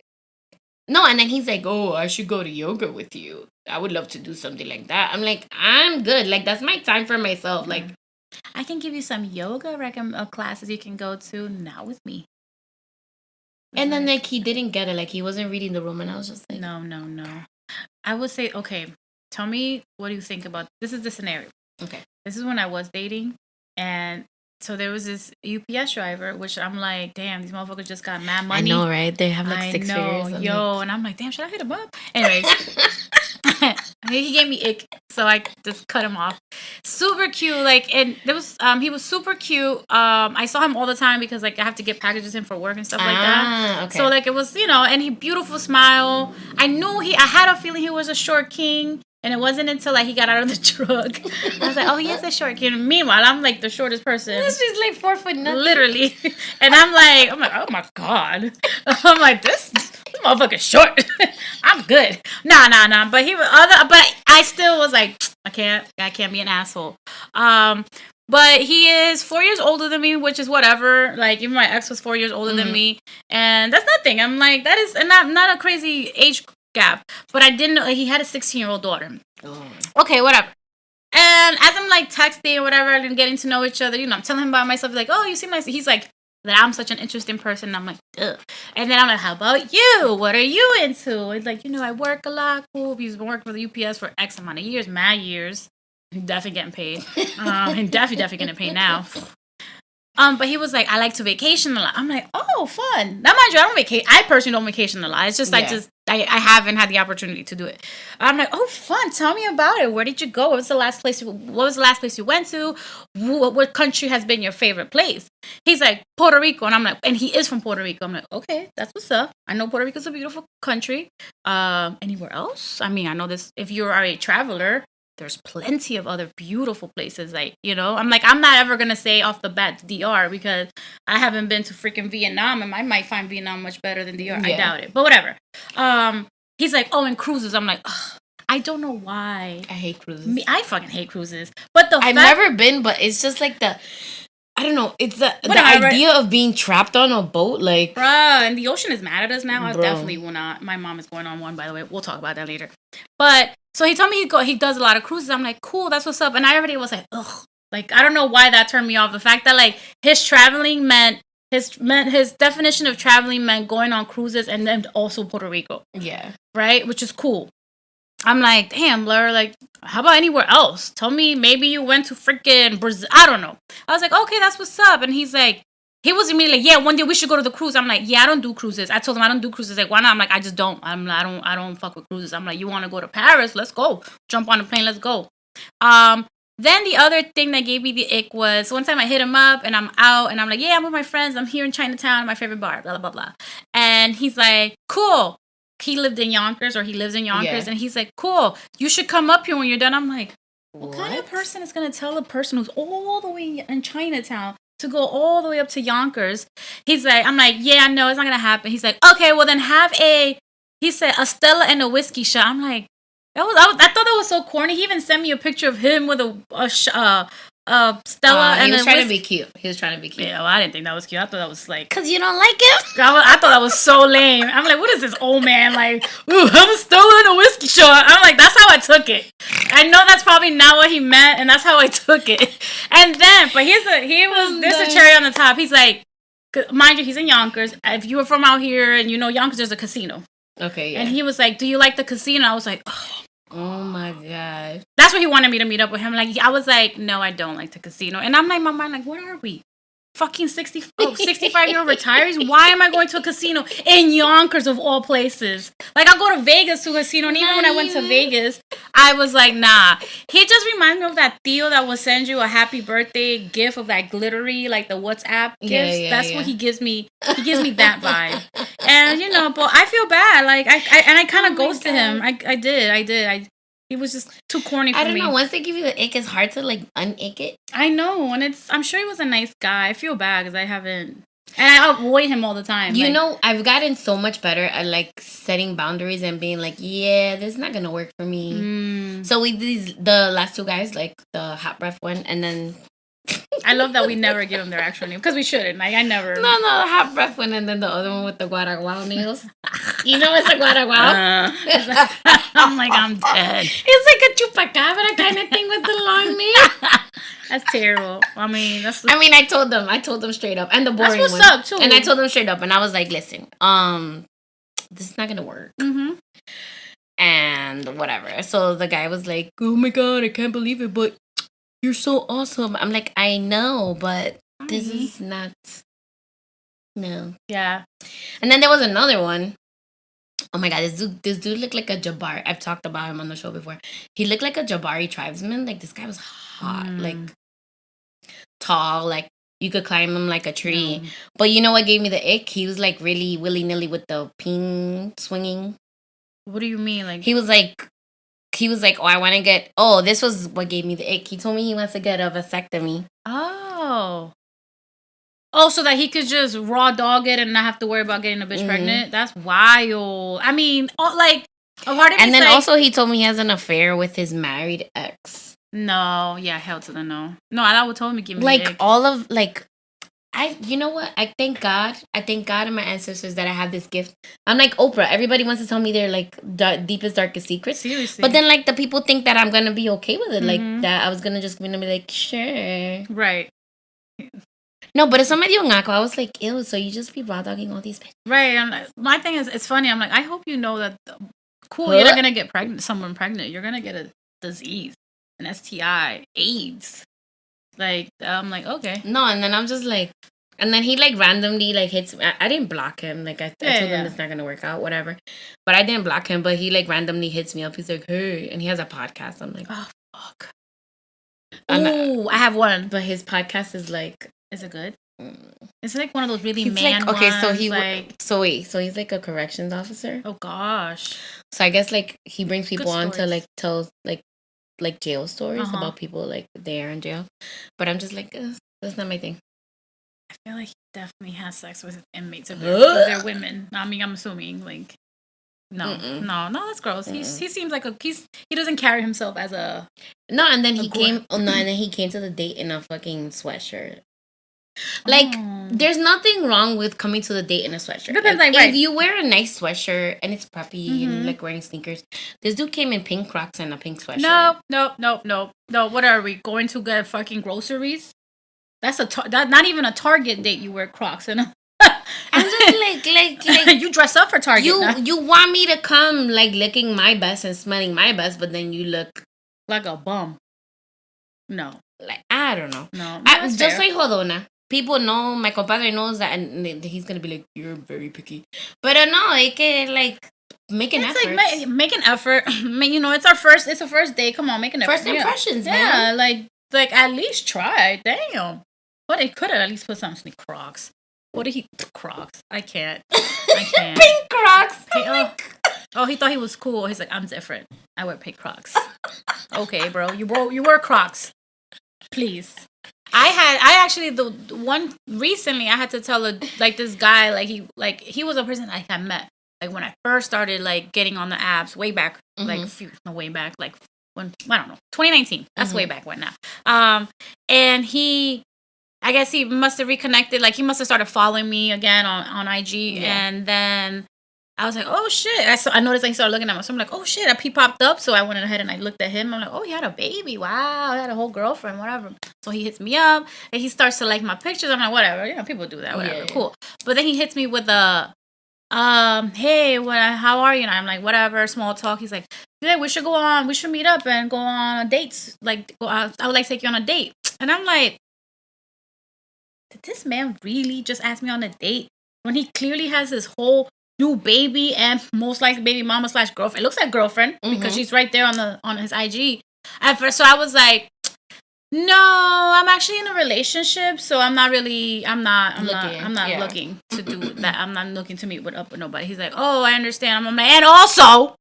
no. And then he's like, oh, I should go to yoga with you. I would love to do something like that. I'm like, I'm good. Like, that's my time for myself. Like, I can give you some yoga classes you can go to, not with me. And then, like, he didn't get it. Like, he wasn't reading the room. And I was just like... No. I would say, okay, tell me, what do you think about... This is the scenario. Okay. This is when I was dating. And so there was this UPS driver, which I'm like, damn, these motherfuckers just got mad money. I know, right? They have, like, 6 figures. And I'm like, damn, should I hit him up? Anyways. He gave me ick, so I just cut him off. Super cute, like, and there was he was super cute. I saw him all the time because like I have to get packages in for work and stuff like that. Okay. So like it was, and he beautiful smile. I had a feeling he was a short king. And it wasn't until like he got out of the truck, I was like, "Oh, he is a short kid." Meanwhile, I'm like the shortest person. She's like 4 foot nothing. Literally. And I'm like, "Oh my god!" I'm like, "This motherfucker's short." I'm good. Nah. But but I still was like, I can't be an asshole. But he is 4 years older than me, which is whatever. Like even my ex was 4 years older than me, and that's nothing. I'm like, that is not a crazy age gap, but I didn't know he had a 16-year-old daughter. Okay, whatever. And as I'm like texting or whatever and getting to know each other, I'm telling him about myself. Like, oh, you seem nice. He's like, that I'm such an interesting person. And I'm like, ugh. And then I'm like, how about you? What are you into? It's like, I work a lot. Cool. He's been working for the UPS for X amount of years, mad years. He's definitely getting paid. And definitely getting paid now. But he was like, I like to vacation a lot. I'm like, oh, fun. Now, mind you, I personally don't vacation a lot. It's just, I haven't had the opportunity to do it. I'm like, oh, fun. Tell me about it. Where did you go? What was the last place you went to? What country has been your favorite place? He's like, Puerto Rico. And I'm like, and he is from Puerto Rico. I'm like, okay, that's what's up. I know Puerto Rico's a beautiful country. Anywhere else? I mean, I know this, if you are a traveler, there's plenty of other beautiful places. Like, I'm like, I'm not ever going to say off the bat DR because I haven't been to freaking Vietnam and I might find Vietnam much better than DR. Yeah. I doubt it. But whatever. He's like, oh, and cruises. I'm like, ugh, I don't know why. I hate cruises. I fucking hate cruises. But I've never been, but it's just like I don't know. It's the idea of being trapped on a boat, like... Bruh, and the ocean is mad at us now. I definitely will not. My mom is going on one, by the way. We'll talk about that later. But, so he told me he does a lot of cruises. I'm like, cool, that's what's up. And I already was like, ugh. Like, I don't know why that turned me off. The fact that, like, his traveling his definition of traveling meant going on cruises and then also Puerto Rico. Yeah. Right? Which is cool. I'm like, damn, Blur, like, how about anywhere else? Tell me, maybe you went to freaking Brazil. I don't know. I was like, okay, that's what's up. And he's like, he was immediately like, yeah, one day we should go to the cruise. I'm like, yeah, I don't do cruises. I told him I don't do cruises. Like, why not? I'm like, I just don't. I don't fuck with cruises. I'm like, you want to go to Paris? Let's go. Jump on a plane. Let's go. Then the other thing that gave me the ick was one time I hit him up and I'm out and I'm like, yeah, I'm with my friends. I'm here in Chinatown, my favorite bar, blah, blah, blah, blah. And he's like, cool. He lives in Yonkers, yeah. And he's like, cool, you should come up here when you're done. I'm like, what kind of person is going to tell a person who's all the way in Chinatown to go all the way up to Yonkers? I'm like, yeah, no, it's not going to happen. He's like, okay, well then he said, a Stella and a whiskey shot. I'm like, I thought that was so corny. He even sent me a picture of him with a Stella and he was trying to be cute. Yeah, well, I didn't think that was cute. I thought that was like... Because you don't like him? I thought that was so lame. I'm like, what is this old man like? Ooh, have a Stella and a whiskey shot. I'm like, that's how I took it. I know that's probably not what he meant, and that's how I took it. And then, but there's a cherry on the top. He's like, mind you, he's in Yonkers. If you were from out here and you know Yonkers, there's a casino. Okay, yeah. And he was like, do you like the casino? I was like, oh my god. That's what he wanted me to meet up with him. Like, I was like, no, I don't like the casino. And I'm like, in my mind, like, what are we? Fucking 65-year-old retirees? Why am I going to a casino in Yonkers of all places? Like, I'll go to Vegas to a casino. And even when I went to Vegas, I was like, nah. He just reminds me of that Theo that will send you a happy birthday gift of that glittery, like the WhatsApp gifts. That's what he gives me. He gives me that vibe. And, but I feel bad. Like, I kind of ghosted him. I did. He was just too corny for me. I don't know. Once they give you the ick, it's hard to, like, un-ick it. I know. And I'm sure he was a nice guy. I feel bad because I haven't. And I avoid him all the time. I've gotten so much better at, like, setting boundaries and being like, yeah, this is not going to work for me. So we did the last two guys, like, the hot breath one, and then... I love that we never give them their actual name because we shouldn't. Like, I never. No, the hot breath one, and then the other one with the guaraguao nails. You know it's a guaraguao? I'm like, I'm dead. It's like a chupacabra kind of thing with the long nails. That's terrible. I mean, I told them straight up, and the boring that's one. What's up too. And I told them straight up, and I was like, listen, this is not gonna work. Mm-hmm. And whatever. So the guy was like, oh my god, I can't believe it, but you're so awesome. I'm like, I know, but this is not. No. Yeah. And then there was another one. Oh my god, this dude looked like a Jabari. I've talked about him on the show before. He looked like a Jabari tribesman. Like this guy was hot, like tall, like you could climb him like a tree. No. But you know what gave me the ick? He was like really willy nilly with the ping swinging. What do you mean? Like he was like, oh, I want to get. Oh, this was what gave me the ick. He told me he wants to get a vasectomy. Oh, so that he could just raw dog it and not have to worry about getting a bitch pregnant? That's wild. I mean, like, a part of me. And then also he told me he has an affair with his married ex. No, yeah, hell to the no. No, that would totally give me like all of like. You know what? I thank God and my ancestors that I have this gift. I'm like Oprah. Everybody wants to tell me their like deepest, darkest secrets. Seriously. But then like the people think that I'm gonna be okay with it. Like that I was gonna be like, sure. Right. No, but if somebody on Ngaco, I was like, ew, so you just be raw dogging all these bitches. Right. I'm like, my thing is, it's funny. I'm like, I hope you know that, cool, you're not going to get someone pregnant. You're going to get a disease, an STI, AIDS. Like, I'm like, okay. No, and then I'm just like, and then he like randomly like hits me. I didn't block him. Like, I told him it's not going to work out, whatever. But I didn't block him, but he like randomly hits me up. He's like, hey, and he has a podcast. I'm like, oh, fuck. Oh, I have one. But his podcast is like, is it good? It's like one of those really he's man like, okay, ones, so he like... so he's like a corrections officer. Oh gosh. So I guess like he brings people on to like tell like jail stories about people like there in jail. But I'm just like, that's not my thing. I feel like he definitely has sex with inmates if they're women. I mean, I'm assuming like no, that's gross. He seems like he doesn't carry himself as a and then he came to the date in a fucking sweatshirt. Like, there's nothing wrong with coming to the date in a sweatshirt. Like, if you wear a nice sweatshirt and it's preppy and like wearing sneakers, this dude came in pink Crocs and a pink sweatshirt. No. What are we going to get fucking groceries? That's not even a Target date. You wear Crocs and. I'm just like you dress up for Target. You want me to come like licking my best and smelling my best, but then you look like a bum. No, like I don't know. No, yo soy jodona. People know, my compadre knows that, and he's gonna be like, "You're very picky," but no, it can like make an effort. Like make an effort. You know, it's a first day. Come on, make an effort. First impressions, man. Yeah, like at least try. Damn, but they could have at least put some sneak Crocs. What did he Crocs? I can't. Pink Crocs. Oh, he thought he was cool. He's like, I'm different. I wear pink Crocs. Okay, bro. You wear Crocs. Please. I actually the one recently I had to tell this guy he was a person I had met like when I first started like getting on the apps way back way back like when I don't know 2019 that's way back when now and I guess he must have reconnected like he must have started following me again on IG and then I was like, oh shit. I noticed he started looking at me. So I'm like, oh shit. He popped up. So I went ahead and I looked at him. I'm like, oh, he had a baby. Wow. He had a whole girlfriend, whatever. So he hits me up and he starts to like my pictures. I'm like, whatever. You know, people do that. Whatever. Yeah. Cool. But then he hits me with a, hey, how are you? And I'm like, whatever. Small talk. He's like, yeah, we should meet up and go on dates. Like, I would like to take you on a date. And I'm like, did this man really just ask me on a date when he clearly has his whole new baby and most likely baby mama / girlfriend? It looks like girlfriend because she's right there on his IG. At first, so I was like, no, I'm actually in a relationship, so I'm not looking to do that. I'm not looking to meet up with nobody. He's like, oh, I understand. I'm like, and also,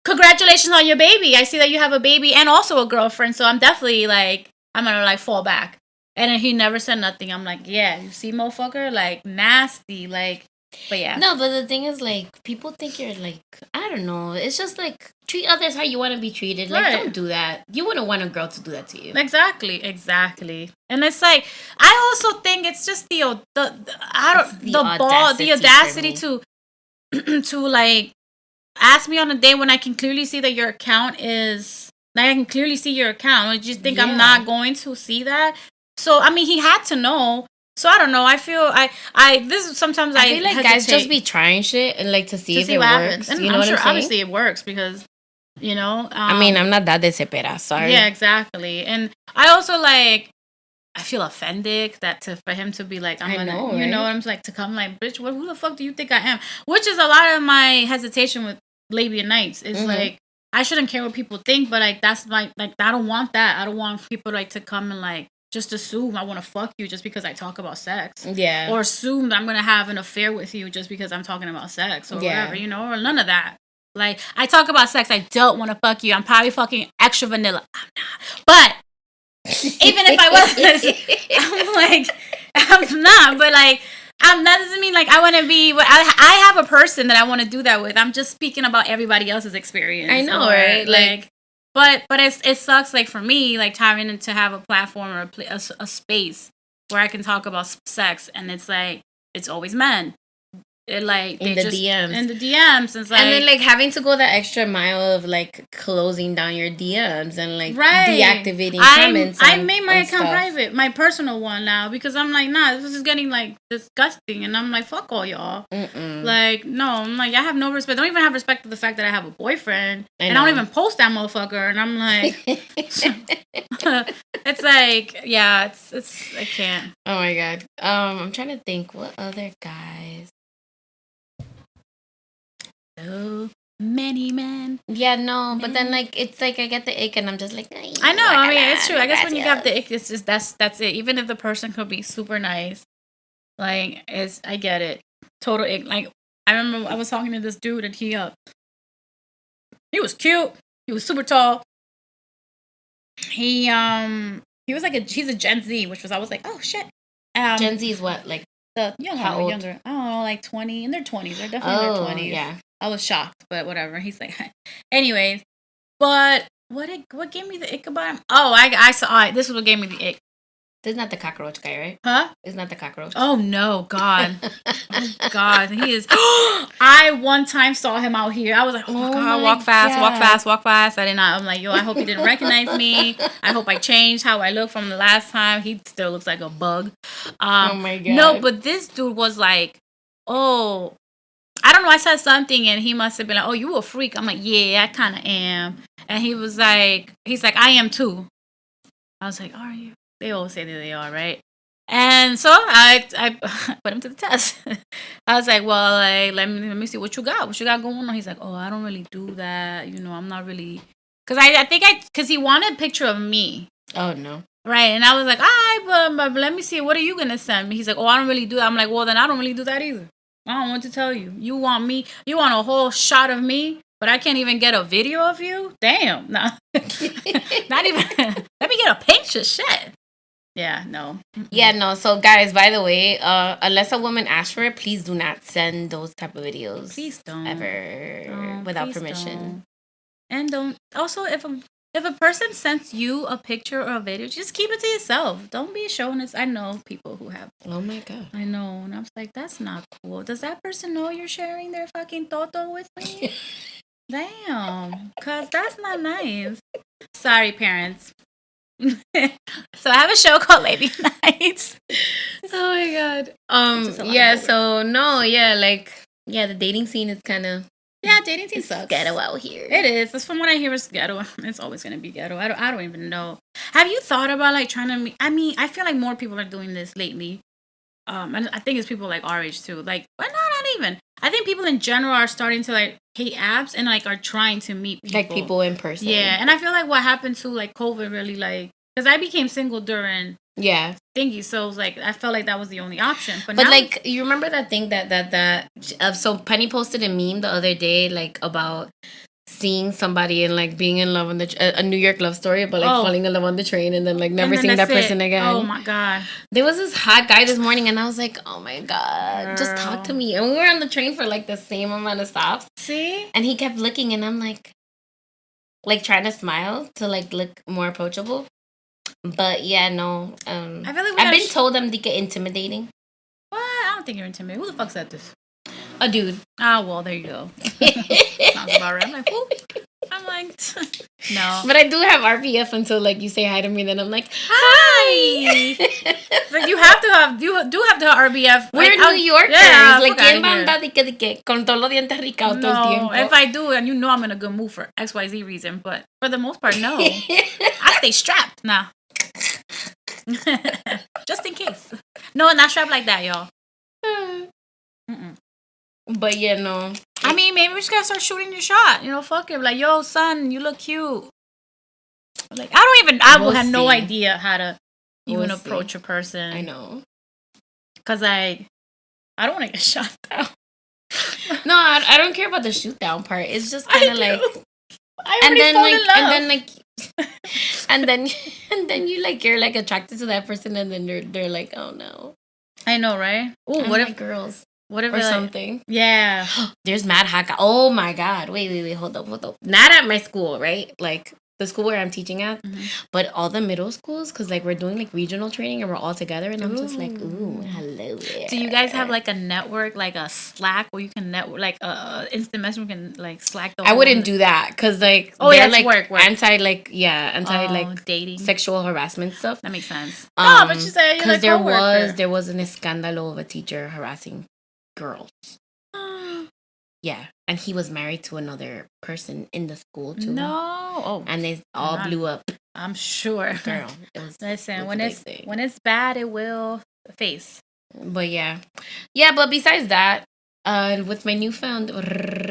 congratulations on your baby. I see that you have a baby and also a girlfriend, so I'm definitely like, I'm gonna like fall back. And then he never said nothing. I'm like, yeah, you see, motherfucker, like nasty, like. But yeah. No, but the thing is, like, people think you're like, I don't know. It's just like treat others how you want to be treated. Like, don't do that. You wouldn't want a girl to do that to you. Exactly. And it's like, I also think it's just the audacity to like ask me on a day when I can clearly see that your account is like I can clearly see your account. I just think I'm not going to see that. So I mean, he had to know. So I don't know. I feel I feel like guys just be trying shit and like to see if it works. And you know I'm sure what I'm saying? Obviously it works because you know. I mean, I'm not that desesperada. Sorry. Yeah, exactly. And I also like I feel offended for him to be like, I'm gonna, know, you right? know, I'm just like to come like, bitch, who the fuck do you think I am? Which is a lot of my hesitation with labia nights. Is like, I shouldn't care what people think, but like that's my like I don't want that. I don't want people like to come and like just assume I want to fuck you just because I talk about sex. Yeah. Or assume that I'm gonna have an affair with you just because I'm talking about sex or whatever, you know, or none of that. Like, I talk about sex, I don't want to fuck you. I'm probably fucking extra vanilla. I'm not. But even if I was, I'm not. But like, that doesn't mean like I want to be. I have a person that I want to do that with. I'm just speaking about everybody else's experience. I know, right? Like, but it sucks. Like for me, like having to have a platform or a space where I can talk about sex, and it's like it's always men. It like in the DMs. In the DMs. It's like, and then like having to go that extra mile of like closing down your DMs and like deactivating comments. I made my account private, my personal one now, because I'm like, nah, this is getting like disgusting, and I'm like, fuck all y'all. Like, no, I'm like, I have no respect. I don't even have respect for the fact that I have a boyfriend, and I don't even post that motherfucker, and I'm like, it's like, yeah, it's I can't. Oh my god. I'm trying to think what other guys. So many men. Yeah, no, but then like it's like I get the ick and I'm just like, I know. I mean, it's true. I guess when you have the ick, it's just that's it. Even if the person could be super nice, like I get it. Total ick. Like I remember I was talking to this dude and he was cute. He was super tall. He was like he's a Gen Z, which was I was like, oh shit. Gen Z is what, like the younger. I don't know, like 20 in their 20s. They're definitely in their 20s. Yeah. I was shocked, but whatever. He's like, anyways. But what gave me the ick about him? Oh, I saw it. This is what gave me the ick. This is not the cockroach guy, right? Huh? It's not the cockroach. Oh no, God. Oh God, he is. I one time saw him out here. I was like, oh my God, walk fast. I did not. I'm like, yo, I hope he didn't recognize me. I hope I changed how I look from the last time. He still looks like a bug. Oh my God. No, but this dude was like, oh, I don't know. I said something and he must have been like, oh, you a freak. I'm like, yeah, I kind of am. And he's like, I am too. I was like, are you? They always say that they are, right? And so I put him to the test. I was like, well, like, let me see what you got. What you got going on? He's like, oh, I don't really do that. You know, I'm not really. Because because he wanted a picture of me. Oh, no. Right. And I was like, all right, but let me see. What are you going to send me? He's like, oh, I don't really do that. I'm like, well, then I don't really do that either. I don't want to tell you. You want a whole shot of me, but I can't even get a video of you? Damn. Nah. Not even. Let me get a picture. Shit. Yeah, no. Yeah, no. So, guys, by the way, unless a woman asks for it, please do not send those type of videos. Please don't. Ever. Without permission. Don't. And don't. Also, if a person sends you a picture or a video, just keep it to yourself. Don't be showing this. I know people who have. Oh, my God. I know. And I was like, that's not cool. Does that person know you're sharing their fucking toto with me? Damn. Because that's not nice. Sorry, parents. So I have a show called Lady Nights. Oh my God. Yeah, so no, yeah, like, yeah, the dating scene is kind of. Yeah, dating scene sucks. Ghetto out here. It is. That's from what I hear is ghetto. It's always gonna be ghetto. I don't even know. Have you thought about like trying to meet? I mean, I feel like more people are doing this lately. And I think it's people like our age too. Like, but not even. I think people in general are starting to like hate apps and like are trying to meet people. Like people in person. Yeah, and I feel like what happened to like COVID really like because I became single during thingy, so it was like I felt like that was the only option. But now, like you remember that thing that so Penny posted a meme the other day like about seeing somebody and like being in love on a New York love story about like falling in love on the train and then like never seeing that person again. Oh my God. There was this hot guy this morning and I was like, oh my God, girl, just talk to me. And we were on the train for like the same amount of stops. See? And he kept looking and I'm like trying to smile to like look more approachable. But yeah, no. I feel like I've been told I'm intimidating. What? I don't think you're intimidating. Who the fuck said this? A dude. Ah, well, there you go. Sounds about right. I'm like, who? I'm like, no. But I do have RPF until like you say hi to me, then I'm like, hi. Like you do have to have RBF. We're like, New Yorkers. Yeah, like quién va a andar de que con todos los dientes ricados todo el tiempo. If I do, and you know I'm in a good mood for XYZ reason, but for the most part, no. I stay strapped. Nah. Just in case. No, not strapped like that, y'all. But yeah, no. I mean, maybe we just gotta start shooting your shot. Fuck it. Like, yo, son, you look cute. Like, I will have no idea how to even approach a person. I know. Because I don't want to get shot down. No, I don't care about the shoot down part. It's just kind of like, and then you like you're like attracted to that person, and then they're like, oh no. I know, right? Oh, what if girls? What if or something? Yeah. There's mad hot. Oh my god! Wait! Hold up! Not at my school, right? Like the school where I'm teaching at, but all the middle schools, because like we're doing like regional training and we're all together, and I'm just like, ooh, hello there. Do you guys have like a network, like a Slack where you can network, like instant messaging can like Slack? I wouldn't do that because like they're like work. anti like dating, sexual harassment stuff. That makes sense. No, but you say because there was an escándalo of a teacher harassing girls. Yeah, and he was married to another person in the school too. No, and they all blew up. I'm sure. Girl, listen, when it's bad, it will face. But yeah. But besides that, with my newfound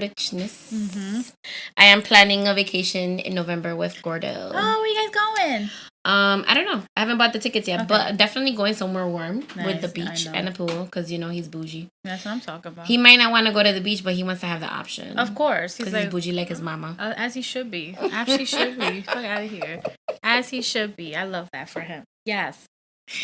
richness, I am planning a vacation in November with Gordo. Oh, where you guys going? I don't know. I haven't bought the tickets yet, but definitely going somewhere warm with the beach and a pool because he's bougie. That's what I'm talking about. He might not want to go to the beach, but he wants to have the option. Of course, because he's bougie like his mama. As he should be. Actually, should be. Fuck out of here. As he should be. I love that for him. Yes.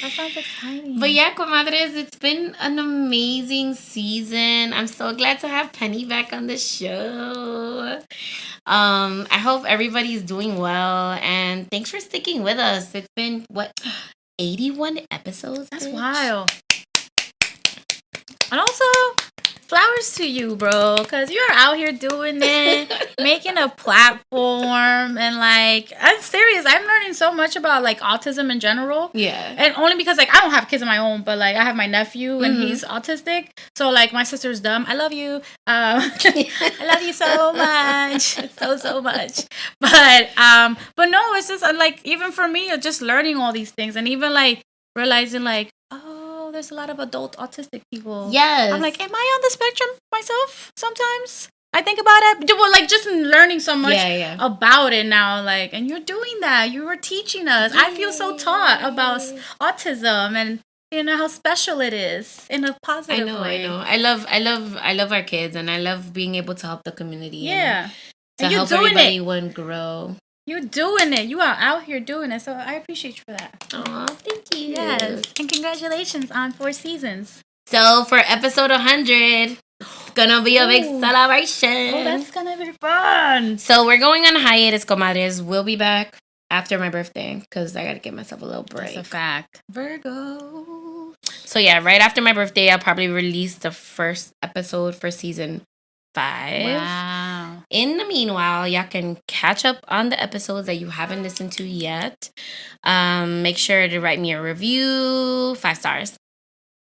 That sounds exciting. But yeah, comadres, it's been an amazing season. I'm so glad to have Penny back on the show. I hope everybody's doing well, and thanks for sticking with us. It's been 81 episodes. That's wild. And also, flowers to you, bro, because you're out here doing it, making a platform, and like, I'm serious. I'm learning so much about like autism in general. Yeah. And only because like I don't have kids of my own, but like I have my nephew and he's autistic. So like my sister's dumb. I love you. I love you so much, so much. But no, it's just like even for me, just learning all these things and even like realizing like, oh, there's a lot of adult autistic people. Yes. I'm like, am I on the spectrum myself sometimes? I think about it. Well, like, just learning so much about it now. Like, and you're doing that. You were teaching us. Yay. I feel so taught about autism and, how special it is in a positive way. I love our kids, and I love being able to help the community. Yeah. And to help everybody grow. You're doing it. You are out here doing it. So I appreciate you for that. Aw, thank you. Yes. And congratulations on 4 seasons. So for episode 100, it's gonna be a big celebration. Oh, that's gonna be fun. So we're going on hiatus, comadres. We'll be back after my birthday because I gotta give myself a little break. That's a fact. Virgo. So yeah, right after my birthday, I'll probably release the first episode for season 5. Wow. In the meanwhile, y'all can catch up on the episodes that you haven't listened to yet. Make sure to write me a review, 5 stars,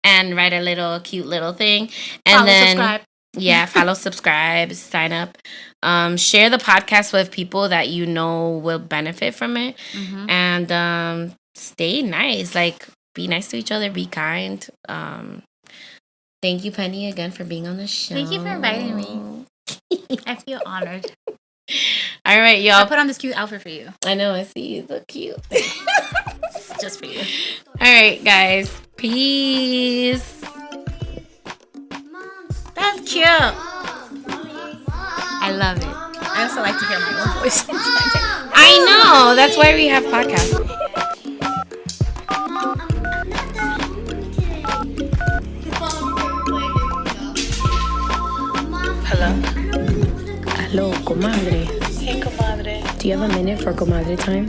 and write a cute little thing. And subscribe. Yeah, follow, subscribe, sign up. Share the podcast with people that you know will benefit from it. Mm-hmm. And stay nice. Like, be nice to each other. Be kind. Thank you, Penny, again for being on the show. Thank you for inviting me. I feel honored. All right, y'all. I put on this cute outfit for you. I know. I see. You look cute. Just for you. All right, guys. Peace. That's cute. I love it. I also like to hear my own voice. I know. That's why we have podcasts. Hello, comadre. Hey, comadre. Do you have a minute for comadre time?